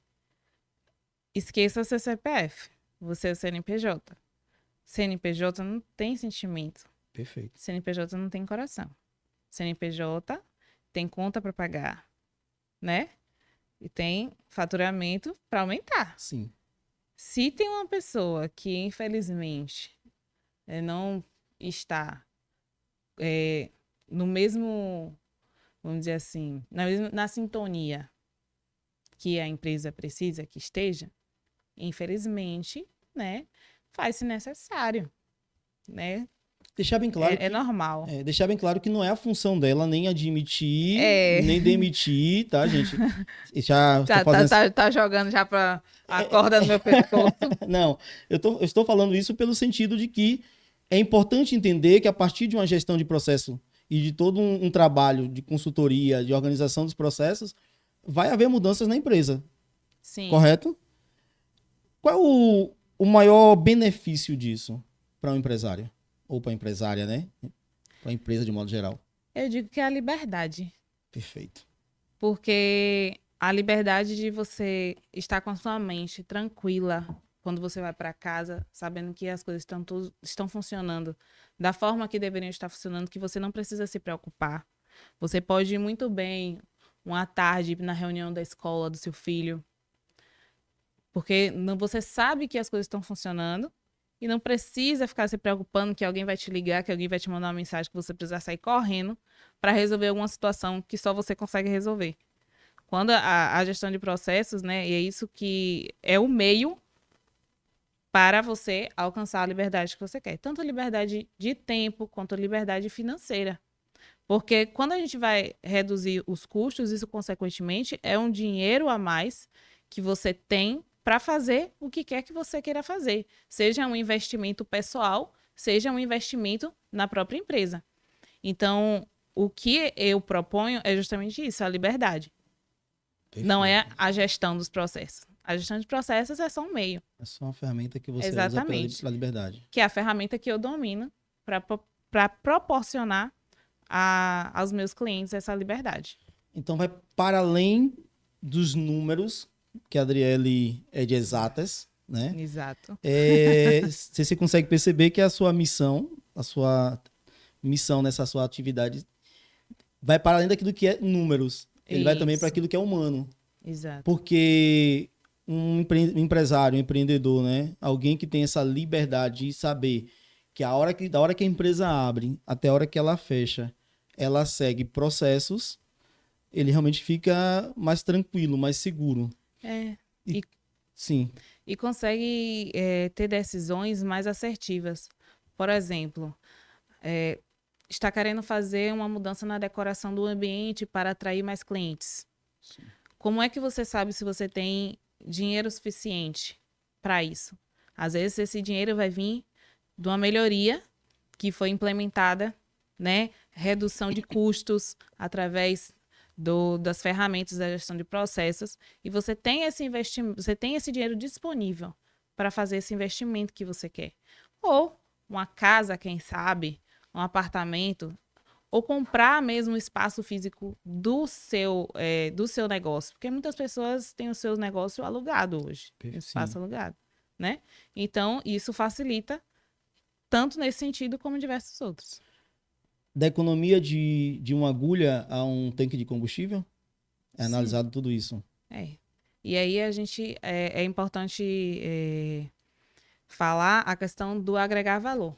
esqueça seu CPF, você é o CNPJ. CNPJ não tem sentimento. Perfeito. CNPJ não tem coração. CNPJ tem conta para pagar, né? E tem faturamento para aumentar. Sim. Se tem uma pessoa que, infelizmente, não está no mesmo, vamos dizer assim, na sintonia que a empresa precisa que esteja, infelizmente, né, faz-se necessário, né? Deixar bem claro É normal. deixar bem claro que não é a função dela nem admitir, É. nem demitir, tá, gente? Já tô fazendo... Tá jogando já para a corda no meu pescoço. Não, eu estou falando isso pelo sentido de que é importante entender que a partir de uma gestão de processo e de todo um trabalho de consultoria, de organização dos processos, vai haver mudanças na empresa, Sim. correto? Qual é o maior benefício disso para um empresário? Ou para a empresária, né? Para a empresa de modo geral. Eu digo que é a liberdade. Perfeito. Porque a liberdade de você estar com a sua mente tranquila quando você vai para casa, sabendo que as coisas estão funcionando da forma que deveriam estar funcionando, que você não precisa se preocupar. Você pode ir muito bem uma tarde na reunião da escola do seu filho, porque você sabe que as coisas estão funcionando e não precisa ficar se preocupando que alguém vai te ligar, que alguém vai te mandar uma mensagem que você precisa sair correndo para resolver alguma situação que só você consegue resolver. Quando a gestão de processos, né, e é isso que é o meio para você alcançar a liberdade que você quer. Tanto a liberdade de tempo quanto a liberdade financeira. Porque quando a gente vai reduzir os custos, isso, consequentemente, é um dinheiro a mais que você tem para fazer o que quer que você queira fazer. Seja um investimento pessoal, seja um investimento na própria empresa. Então, o que eu proponho é justamente isso, a liberdade. Perfeito. Não é a gestão dos processos. A gestão de processos é só um meio. É só uma ferramenta que você Exatamente. usa pela liberdade. Que é a ferramenta que eu domino para proporcionar aos meus clientes essa liberdade. Então vai para além dos números, que a Adriele é de exatas, né? Exato. Você consegue perceber que a sua missão nessa sua atividade vai para além daquilo que é números. Ele vai também para aquilo que é humano. Exato. Porque um empresário, um empreendedor, né? Alguém que tem essa liberdade de saber que da hora que a empresa abre até a hora que ela fecha, ela segue processos, ele realmente fica mais tranquilo, mais seguro. Sim. E consegue ter decisões mais assertivas. Por exemplo, está querendo fazer uma mudança na decoração do ambiente para atrair mais clientes. Sim. Como é que você sabe se você tem dinheiro suficiente para isso? Às vezes esse dinheiro vai vir de uma melhoria que foi implementada, né? Redução de custos através das ferramentas da gestão de processos, e você tem esse investimento, você tem esse dinheiro disponível para fazer esse investimento que você quer. Ou uma casa, quem sabe, um apartamento, ou comprar mesmo o espaço físico do seu negócio, porque muitas pessoas têm o seu negócio alugado hoje, espaço alugado, né? Então, isso facilita tanto nesse sentido como em diversos outros. Da economia de uma agulha a um tanque de combustível? É analisado tudo isso. E aí é importante falar a questão do agregar valor.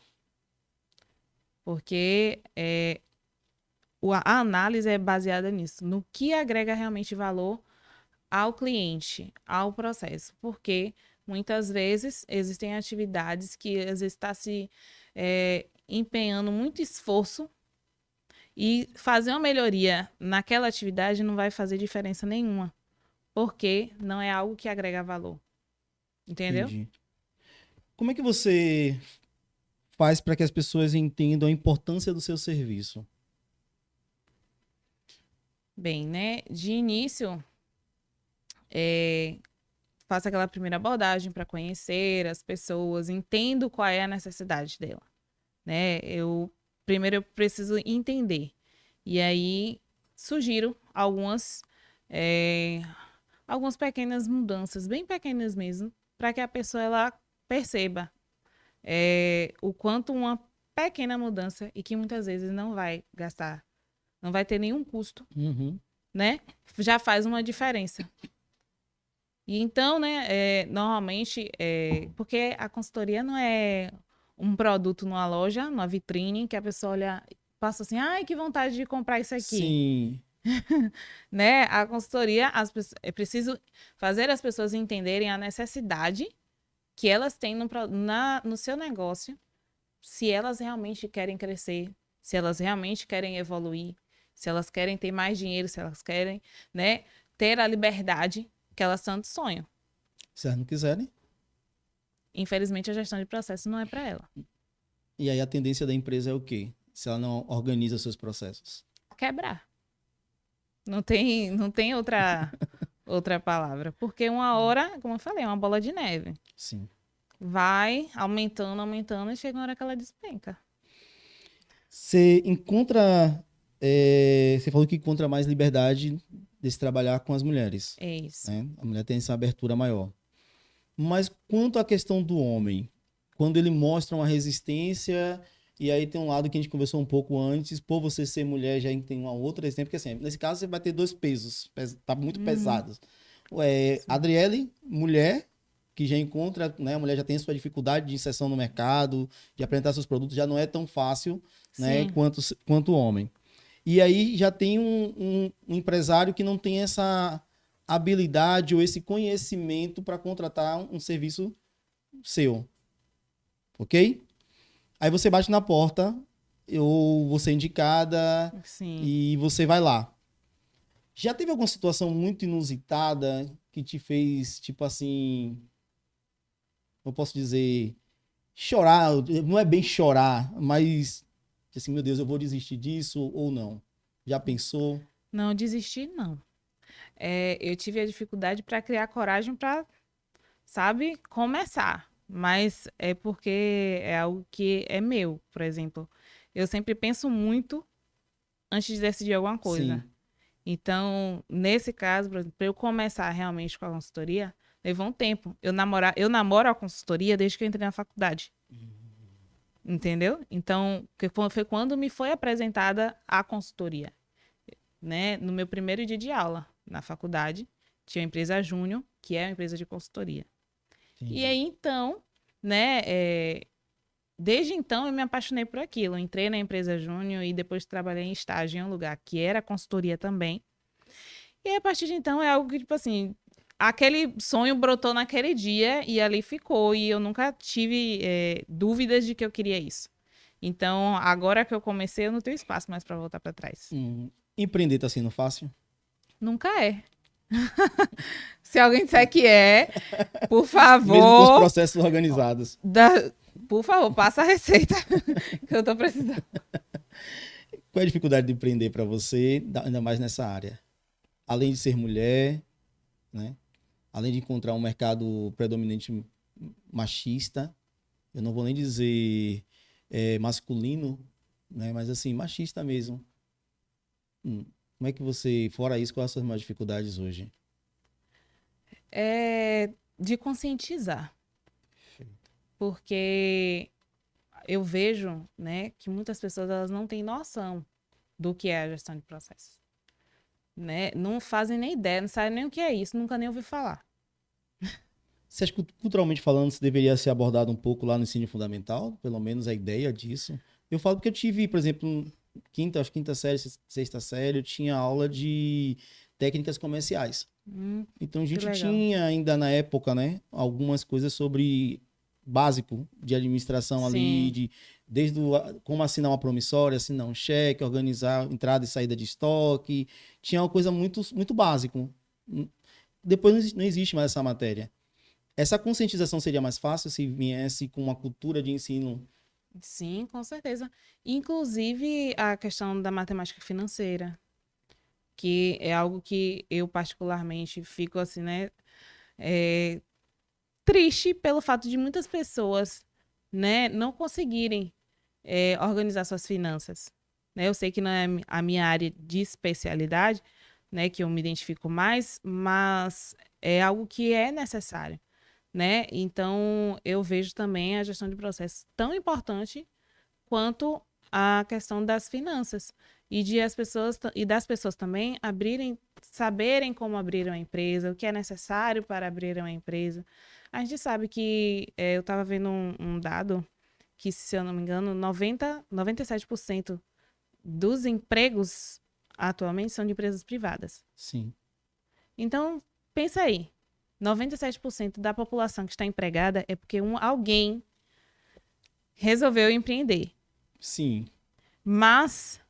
Porque a análise é baseada nisso, no que agrega realmente valor ao cliente, ao processo. Porque muitas vezes existem atividades que às vezes está se empenhando muito esforço e fazer uma melhoria naquela atividade não vai fazer diferença nenhuma, porque não é algo que agrega valor. Entendeu? Entendi. Como é que você faz para que as pessoas entendam a importância do seu serviço? Bem, né? De início, faço aquela primeira abordagem para conhecer as pessoas, entendo qual é a necessidade dela, né? Primeiro eu preciso entender. E aí sugiro algumas pequenas mudanças, bem pequenas mesmo, para que a pessoa ela perceba o quanto uma pequena mudança e que muitas vezes não vai gastar, não vai ter nenhum custo, Uhum. né? Já faz uma diferença. E então, né, normalmente, porque a consultoria não é um produto numa loja, numa vitrine, que a pessoa olha, passa assim, ai, que vontade de comprar isso aqui. Sim. Né? A consultoria, é preciso fazer as pessoas entenderem a necessidade que elas têm no seu negócio, se elas realmente querem crescer, se elas realmente querem evoluir, se elas querem ter mais dinheiro, se elas querem, né, ter a liberdade que elas tanto sonham. Se elas não quiserem. Infelizmente, a gestão de processo não é para ela. E aí a tendência da empresa é o quê? Se ela não organiza seus processos. Quebrar. Não tem outra palavra. Porque uma hora, como eu falei, é uma bola de neve. Sim. Vai aumentando, aumentando, e chega uma hora que ela despenca. Você encontra. Você falou que encontra mais liberdade de se trabalhar com as mulheres. É isso. Né? A mulher tem essa abertura maior. Mas quanto à questão do homem, quando ele mostra uma resistência, e aí tem um lado que a gente conversou um pouco antes, por você ser mulher já tem uma outra resistência, porque assim, nesse caso você vai ter dois pesos, tá muito pesados. Adriele, mulher, que já encontra, né, a mulher já tem sua dificuldade de inserção no mercado, de apresentar seus produtos, já não é tão fácil, né, quanto o homem. E aí já tem um empresário que não tem essa habilidade ou esse conhecimento para contratar um serviço seu. Ok? Aí você bate na porta, ou você é indicada, Sim. e você vai lá. Já teve alguma situação muito inusitada que te fez, tipo assim, eu posso dizer, chorar, não é bem chorar, mas assim, meu Deus, eu vou desistir disso ou não? Já pensou? Não desistir, não. Eu tive a dificuldade para criar coragem para, sabe, começar. Mas é porque é algo que é meu, por exemplo. Eu sempre penso muito antes de decidir alguma coisa. Sim. Então, nesse caso, para eu começar realmente com a consultoria, levou um tempo. Eu namoro a consultoria desde que eu entrei na faculdade. Entendeu? Então, foi quando me foi apresentada a consultoria. Né? No meu primeiro dia de aula na faculdade, tinha a empresa Júnior, que é uma empresa de consultoria. Entendi. E aí, então, né, desde então eu me apaixonei por aquilo. Eu entrei na empresa Júnior e depois trabalhei em estágio em um lugar que era consultoria também. E aí, a partir de então é algo que, tipo assim, aquele sonho brotou naquele dia e ali ficou. E eu nunca tive dúvidas de que eu queria isso. Então, agora que eu comecei, eu não tenho espaço mais para voltar para trás. Empreender tá sendo fácil? Nunca é. Se alguém disser que é, por favor. Mesmo com os processos organizados. Por favor, passa a receita que eu tô precisando. Qual é a dificuldade de empreender para você, ainda mais nessa área? Além de ser mulher, né? Além de encontrar um mercado predominante machista, eu não vou nem dizer masculino, né? Mas assim, machista mesmo. Como é que você, fora isso, quais são as suas maiores dificuldades hoje? De conscientizar. Porque eu vejo, né, que muitas pessoas elas não têm noção do que é a gestão de processos. Né? Não fazem nem ideia, não sabem nem o que é isso, nunca nem ouvi falar. Você acha que, culturalmente falando, isso deveria ser abordado um pouco lá no ensino fundamental? Pelo menos a ideia disso? Eu falo porque eu tive, por exemplo, quinta série, sexta série, eu tinha aula de técnicas comerciais. Então a gente legal. tinha ainda na época, né, algumas coisas sobre básico de administração ali, Sim. desde como assinar uma promissória, assinar um cheque, organizar entrada e saída de estoque. Tinha uma coisa muito, muito básico. Depois não existe mais essa matéria. Essa conscientização seria mais fácil se viesse com uma cultura de ensino. Sim, com certeza. Inclusive a questão da matemática financeira, que é algo que eu particularmente fico assim, né, é, triste pelo fato de muitas pessoas, né, não conseguirem organizar suas finanças. Né? Eu sei que não é a minha área de especialidade, né, que eu me identifico mais, mas é algo que é necessário, né? Então, eu vejo também a gestão de processos tão importante quanto a questão das finanças e de as pessoas e das pessoas também saberem como abrir uma empresa, o que é necessário para abrir uma empresa. A gente sabe que eu estava vendo um dado que, se eu não me engano, 97% dos empregos atualmente são de empresas privadas. Sim. Então, pensa aí, 97% da população que está empregada é porque alguém resolveu empreender. Sim. Mas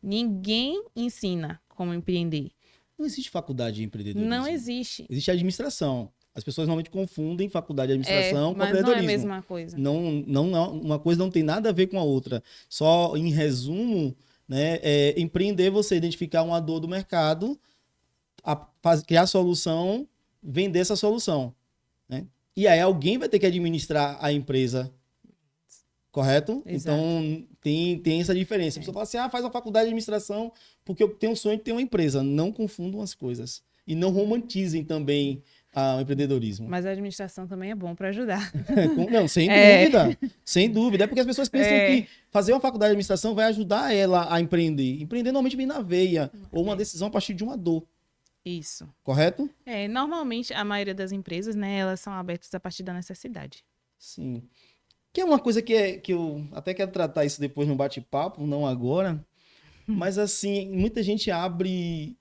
ninguém ensina como empreender. Não existe faculdade de empreendedorismo. Não existe. Existe administração. As pessoas normalmente confundem faculdade de administração com Mas não é a empreendedorismo. mesma coisa. Uma coisa não tem nada a ver com a outra. Só em resumo, né, empreender você identificar uma dor do mercado, criar a solução, vender essa solução. Né? E aí alguém vai ter que administrar a empresa. Correto? Exato. Então tem essa diferença. A pessoa fala assim: faz uma faculdade de administração porque eu tenho um sonho de ter uma empresa. Não confundam as coisas. E não romantizem também o empreendedorismo. Mas a administração também é bom para ajudar. Não, sem dúvida. Sem dúvida. É porque as pessoas pensam que fazer uma faculdade de administração vai ajudar ela a empreender. Empreender normalmente vem na veia. Ou uma decisão a partir de uma dor. Isso. Correto? Normalmente, a maioria das empresas, né, elas são abertas a partir da necessidade. Sim. Que é uma coisa que eu até quero tratar isso depois no bate-papo, não agora. Mas, assim, muita gente abre...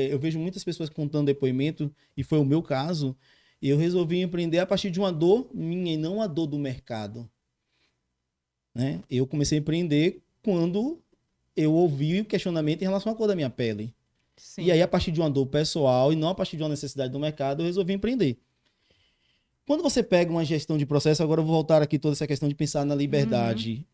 eu vejo muitas pessoas contando depoimento, e foi o meu caso. Eu resolvi empreender a partir de uma dor minha e não a dor do mercado. Né? Eu comecei a empreender quando eu ouvi o questionamento em relação à cor da minha pele. Sim. E aí, a partir de uma dor pessoal e não a partir de uma necessidade do mercado, eu resolvi empreender. Quando você pega uma gestão de processo, agora eu vou voltar aqui toda essa questão de pensar na liberdade.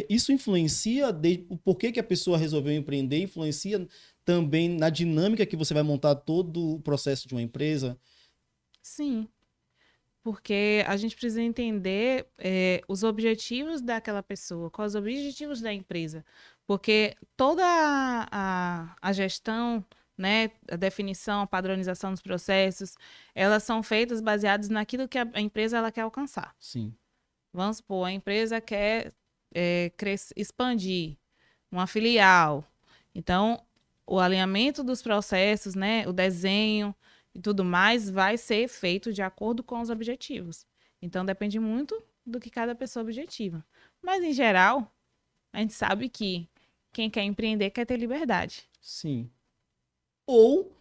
Isso influencia o porquê que a pessoa resolveu empreender, influencia também na dinâmica que você vai montar todo o processo de uma empresa? Sim, porque a gente precisa entender os objetivos daquela pessoa, quais os objetivos da empresa. Porque toda a gestão, né, a definição, a padronização dos processos, elas são feitas baseadas naquilo que a empresa ela quer alcançar. Sim. Vamos supor, a empresa quer expandir uma filial. Então, o alinhamento dos processos, né, o desenho e tudo mais vai ser feito de acordo com os objetivos. Então, depende muito do que cada pessoa objetiva. Mas, em geral, a gente sabe que quem quer empreender quer ter liberdade. Sim. Ou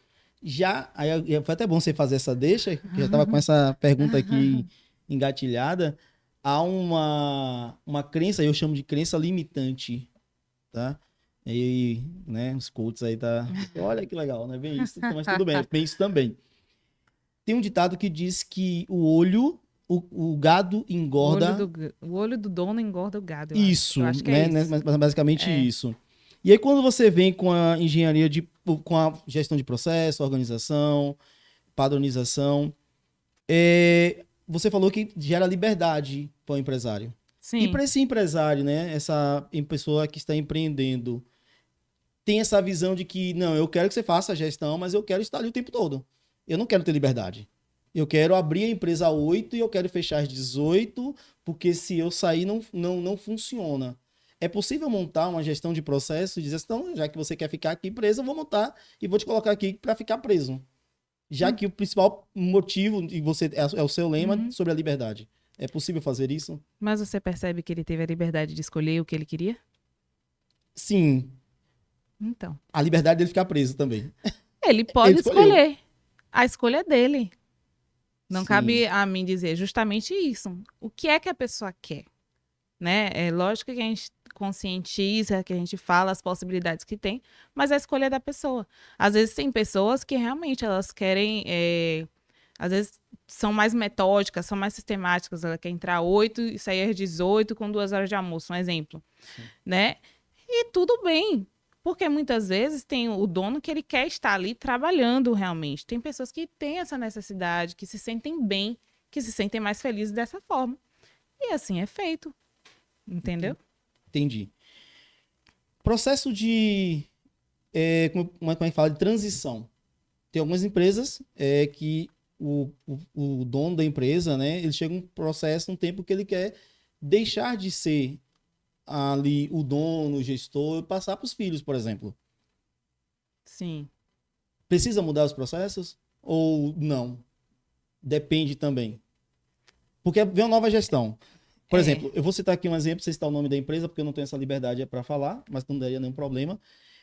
aí foi até bom você fazer essa deixa, que já estava com essa pergunta aqui engatilhada. Há uma crença, eu chamo de crença limitante, tá? E, né, os coaches aí tá... Olha que legal, não é bem isso, mas tudo bem, bem isso também. Tem um ditado que diz que o gado engorda... O olho do dono engorda o gado. Isso, eu acho que né? é isso. Basicamente isso. E aí, quando você vem com a engenharia, com a gestão de processo, organização, padronização, você falou que gera liberdade para o empresário. Sim. E para esse empresário, né, essa pessoa que está empreendendo, tem essa visão de que, não, eu quero que você faça a gestão, mas eu quero estar ali o tempo todo. Eu não quero ter liberdade. Eu quero abrir a empresa às 8 e eu quero fechar às 18, porque se eu sair não funciona. É possível montar uma gestão de processo e dizer assim, então, já que você quer ficar aqui preso, eu vou montar e vou te colocar aqui para ficar preso. Já que o principal motivo de você é o seu lema sobre a liberdade. É possível fazer isso? Mas você percebe que ele teve a liberdade de escolher o que ele queria? Sim, Então, a liberdade dele ficar preso também. ele pode Ele escolheu. escolher. A escolha é dele. Não Sim, cabe a mim dizer justamente isso. O que é que a pessoa quer? Né? É lógico que a gente conscientiza, que a gente fala as possibilidades que tem, mas a escolha é da pessoa. Às vezes tem pessoas que realmente elas querem, às vezes são mais metódicas, são mais sistemáticas, ela quer entrar 8 e sair às 18 com 2 horas de almoço, um exemplo, sim. né? E tudo bem, porque muitas vezes tem o dono que ele quer estar ali trabalhando realmente. Tem pessoas que têm essa necessidade, que se sentem bem, que se sentem mais felizes dessa forma. E assim é feito, entendeu? Entendi. Processo de, como é que fala, de transição. Tem algumas empresas que o dono da empresa, né, ele chega um processo, um tempo que ele quer deixar de ser ali o dono, o gestor, e passar para os filhos, por exemplo. Sim. Precisa mudar os processos ou não? Depende também. Porque vem uma nova gestão. Por É. exemplo, eu vou citar aqui um exemplo, sem citar o nome da empresa, porque eu não tenho essa liberdade para falar, mas não daria nenhum problema.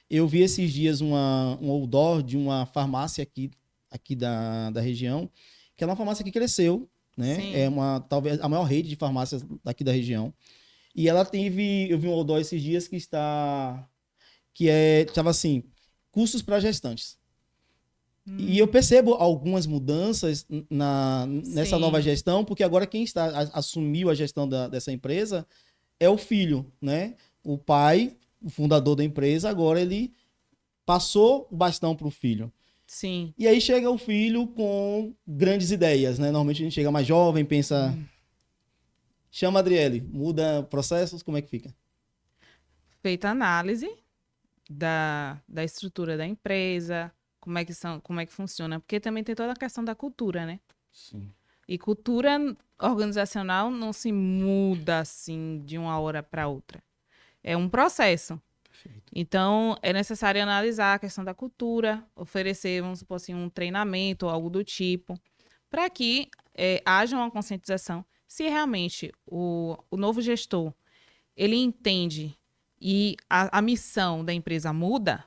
Eu vi esses dias um outdoor de uma farmácia aqui da região, que é uma farmácia que cresceu, né? É Sim. uma, talvez, a maior rede de farmácias daqui da região. E ela teve, eu vi um outdoor esses dias estava assim, cursos para gestantes. E eu Hum, percebo algumas mudanças nessa nova sim. gestão, porque agora quem assumiu a gestão dessa empresa é o filho, né? O pai, o fundador da empresa, agora ele passou o bastão para o filho. Sim. E aí chega o filho com grandes ideias, né? Normalmente a gente chega mais jovem, pensa, chama a Adriele, muda processos, como é que fica? Feita a análise da estrutura da empresa, como é que funciona, porque também tem toda a questão da cultura, né? Sim. E cultura organizacional não se muda assim de uma hora para outra. É um processo. Perfeito. Então, é necessário analisar a questão da cultura, oferecer, vamos supor assim, um treinamento ou algo do tipo, para que haja uma conscientização. Se realmente o novo gestor ele entende e a missão da empresa muda,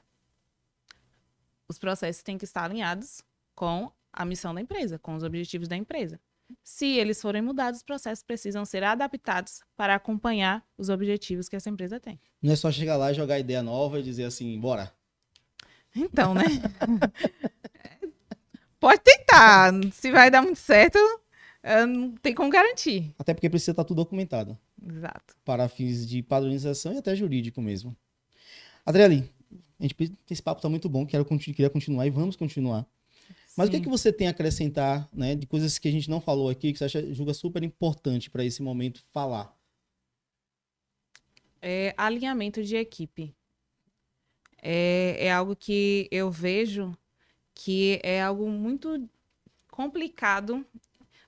os processos têm que estar alinhados com a missão da empresa, com os objetivos da empresa. Se eles forem mudados, os processos precisam ser adaptados para acompanhar os objetivos que essa empresa tem. Não é só chegar lá e jogar ideia nova e dizer assim, bora. Então, né? Pode tentar. Se vai dar muito certo, não tem como garantir. Até porque precisa estar tudo documentado, Exato. para fins de padronização e até jurídico mesmo. Adriele, esse papo está muito bom, queria continuar e vamos continuar. Mas o que é que Sim. você tem a acrescentar, né, de coisas que a gente não falou aqui, que você julga super importante para esse momento falar? Alinhamento de equipe. É algo que eu vejo que é algo muito complicado,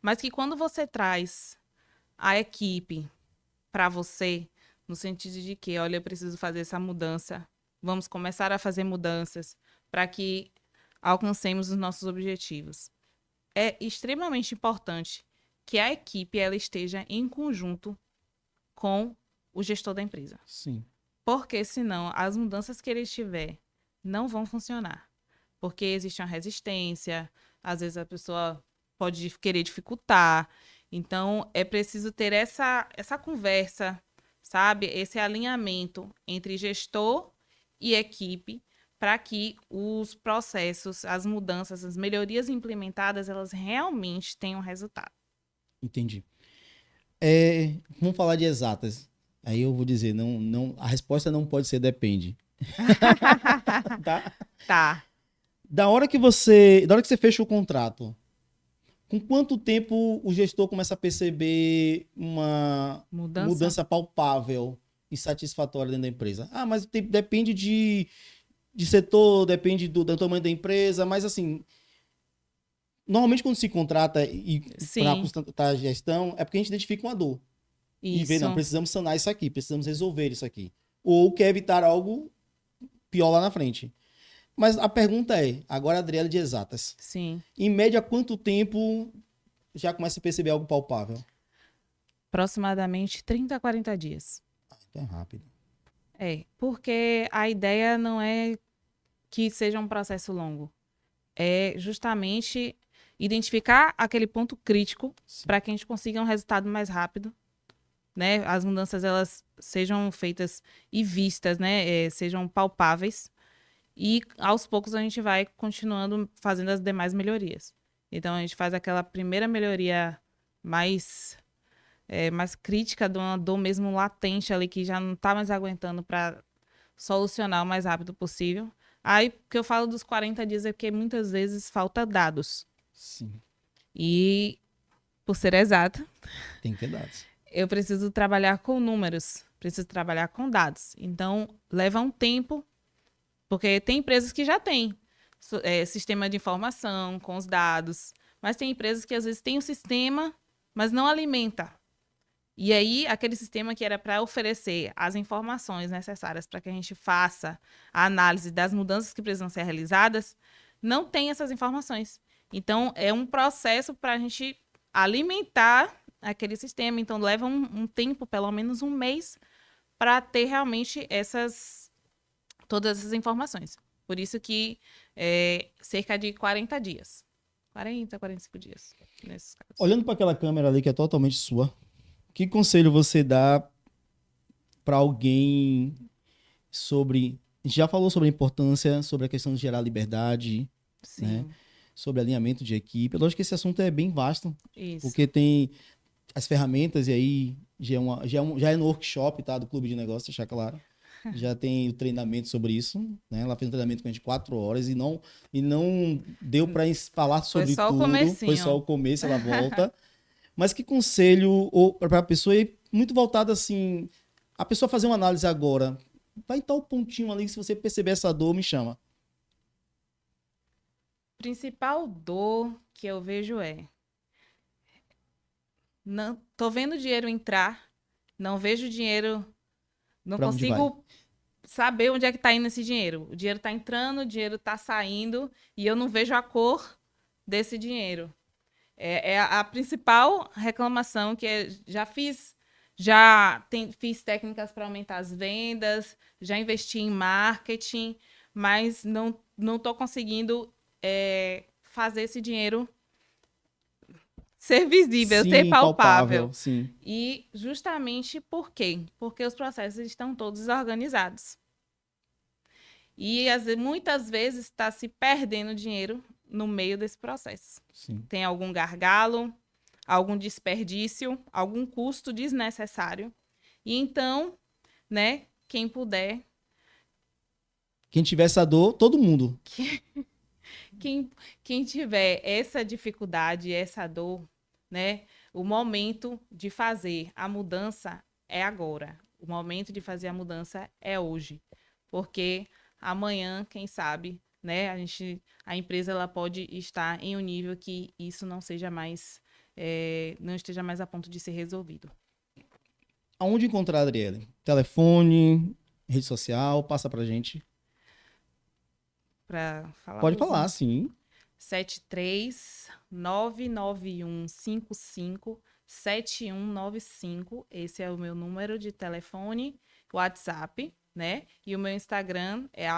mas que quando você traz a equipe para você, no sentido de que, olha, eu preciso fazer essa mudança, vamos começar a fazer mudanças para que alcancemos os nossos objetivos. É extremamente importante que a equipe ela esteja em conjunto com o gestor da empresa. Sim, Porque senão as mudanças que ele tiver não vão funcionar. Porque existe uma resistência, às vezes a pessoa pode querer dificultar. Então é preciso ter essa conversa, sabe? Esse alinhamento entre gestor e equipe para que os processos, as mudanças, as melhorias implementadas, elas realmente tenham resultado. entendi. Vamos falar de exatas. Aí eu vou dizer, a resposta não pode ser depende, tá? Tá. Da hora que você fecha o contrato, com quanto tempo o gestor começa a perceber uma Mudança? mudança palpável e satisfatória dentro da empresa? Ah, mas depende de setor, depende do tamanho da empresa, mas assim, normalmente quando se contrata e para Sim, constatar a gestão, é porque a gente identifica uma dor e vê, não, isso. precisamos sanar isso aqui, precisamos resolver isso aqui. Ou quer evitar algo pior lá na frente. Mas a pergunta é, agora Adriana de exatas, Sim. em média quanto tempo já começa a perceber algo palpável? Aproximadamente 30 a 40 dias. Então é rápido. Porque a ideia não é que seja um processo longo. É justamente identificar aquele ponto crítico para que a gente consiga um resultado mais rápido, né? As mudanças elas sejam feitas e vistas, né? Sejam palpáveis e aos poucos a gente vai continuando fazendo as demais melhorias. Então a gente faz aquela primeira melhoria mais crítica de uma dor mesmo latente ali que já não está mais aguentando para solucionar o mais rápido possível. Aí, o que eu falo dos 40 dias é que muitas vezes falta dados. Sim. E, por ser exata, Tem que ter dados. eu preciso trabalhar com números, preciso trabalhar com dados. Então, leva um tempo, porque tem empresas que já têm sistema de informação com os dados, mas tem empresas que às vezes têm um sistema, mas não alimenta. E aí, aquele sistema que era para oferecer as informações necessárias para que a gente faça a análise das mudanças que precisam ser realizadas, não tem essas informações. Então, é um processo para a gente alimentar aquele sistema. Então, leva um tempo, pelo menos um mês, para ter realmente todas essas informações. Por isso que cerca de 40 dias. 40, 45 dias, nesses casos. Olhando para aquela câmera ali que é totalmente sua, que conselho você dá para alguém sobre... A gente já falou sobre a importância, sobre a questão de gerar liberdade, Sim. né? Sobre alinhamento de equipe. Eu acho que esse assunto é bem vasto, Isso. porque tem as ferramentas, e aí já é no workshop, tá? Do Clube de Negócios, deixar claro. Já tem o treinamento sobre isso, né? Ela fez um treinamento com a gente 4 horas e não deu para falar sobre Foi só tudo. o comecinho. Foi só o começo, ela volta. Mas que conselho para a pessoa ir muito voltada assim, a pessoa fazer uma análise agora, vai em tal pontinho ali que se você perceber essa dor, me chama. Principal dor que eu vejo não tô vendo o dinheiro entrar, não vejo o dinheiro, não Pra onde vai? consigo saber onde é que tá indo esse dinheiro. O dinheiro tá entrando, o dinheiro tá saindo e eu não vejo a cor desse dinheiro. É a principal reclamação que fiz técnicas para aumentar as vendas, já investi em marketing, mas não estou conseguindo fazer esse dinheiro ser visível, Sim, ser palpável. Sim. E justamente por quê? Porque os processos estão todos desorganizados. E muitas vezes está se perdendo dinheiro no meio desse processo. Sim. Tem algum gargalo, algum desperdício, algum custo desnecessário. E então, né, quem puder... Quem tiver essa dor, todo mundo. Quem tiver essa dificuldade, essa dor, né, o momento de fazer a mudança é agora. O momento de fazer a mudança é hoje. Porque amanhã, quem sabe, né, a empresa ela pode estar em um nível que isso não seja mais, não esteja mais a ponto de ser resolvido. Aonde encontrar a Adriele? Telefone, rede social, passa pra gente. Para falar. Pode falar, sim. 73991557195. Esse é o meu número de telefone, WhatsApp, né? E o meu Instagram é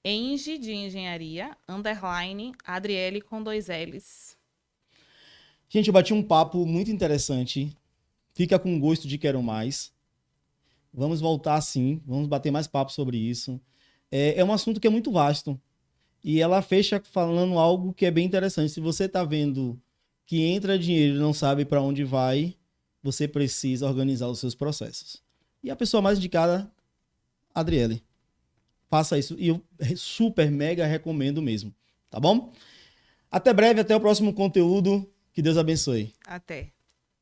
@enge de engenharia, _Adriele com 2 L's. Gente, eu bati um papo muito interessante. Fica com gosto de quero mais. Vamos voltar sim, vamos bater mais papo sobre isso. É um assunto que é muito vasto. E ela fecha falando algo que é bem interessante. Se você está vendo que entra dinheiro e não sabe para onde vai, você precisa organizar os seus processos. E a pessoa mais indicada, Adriele. Faça isso. E eu super, mega recomendo mesmo. Tá bom? Até breve, até o próximo conteúdo. Que Deus abençoe. Até.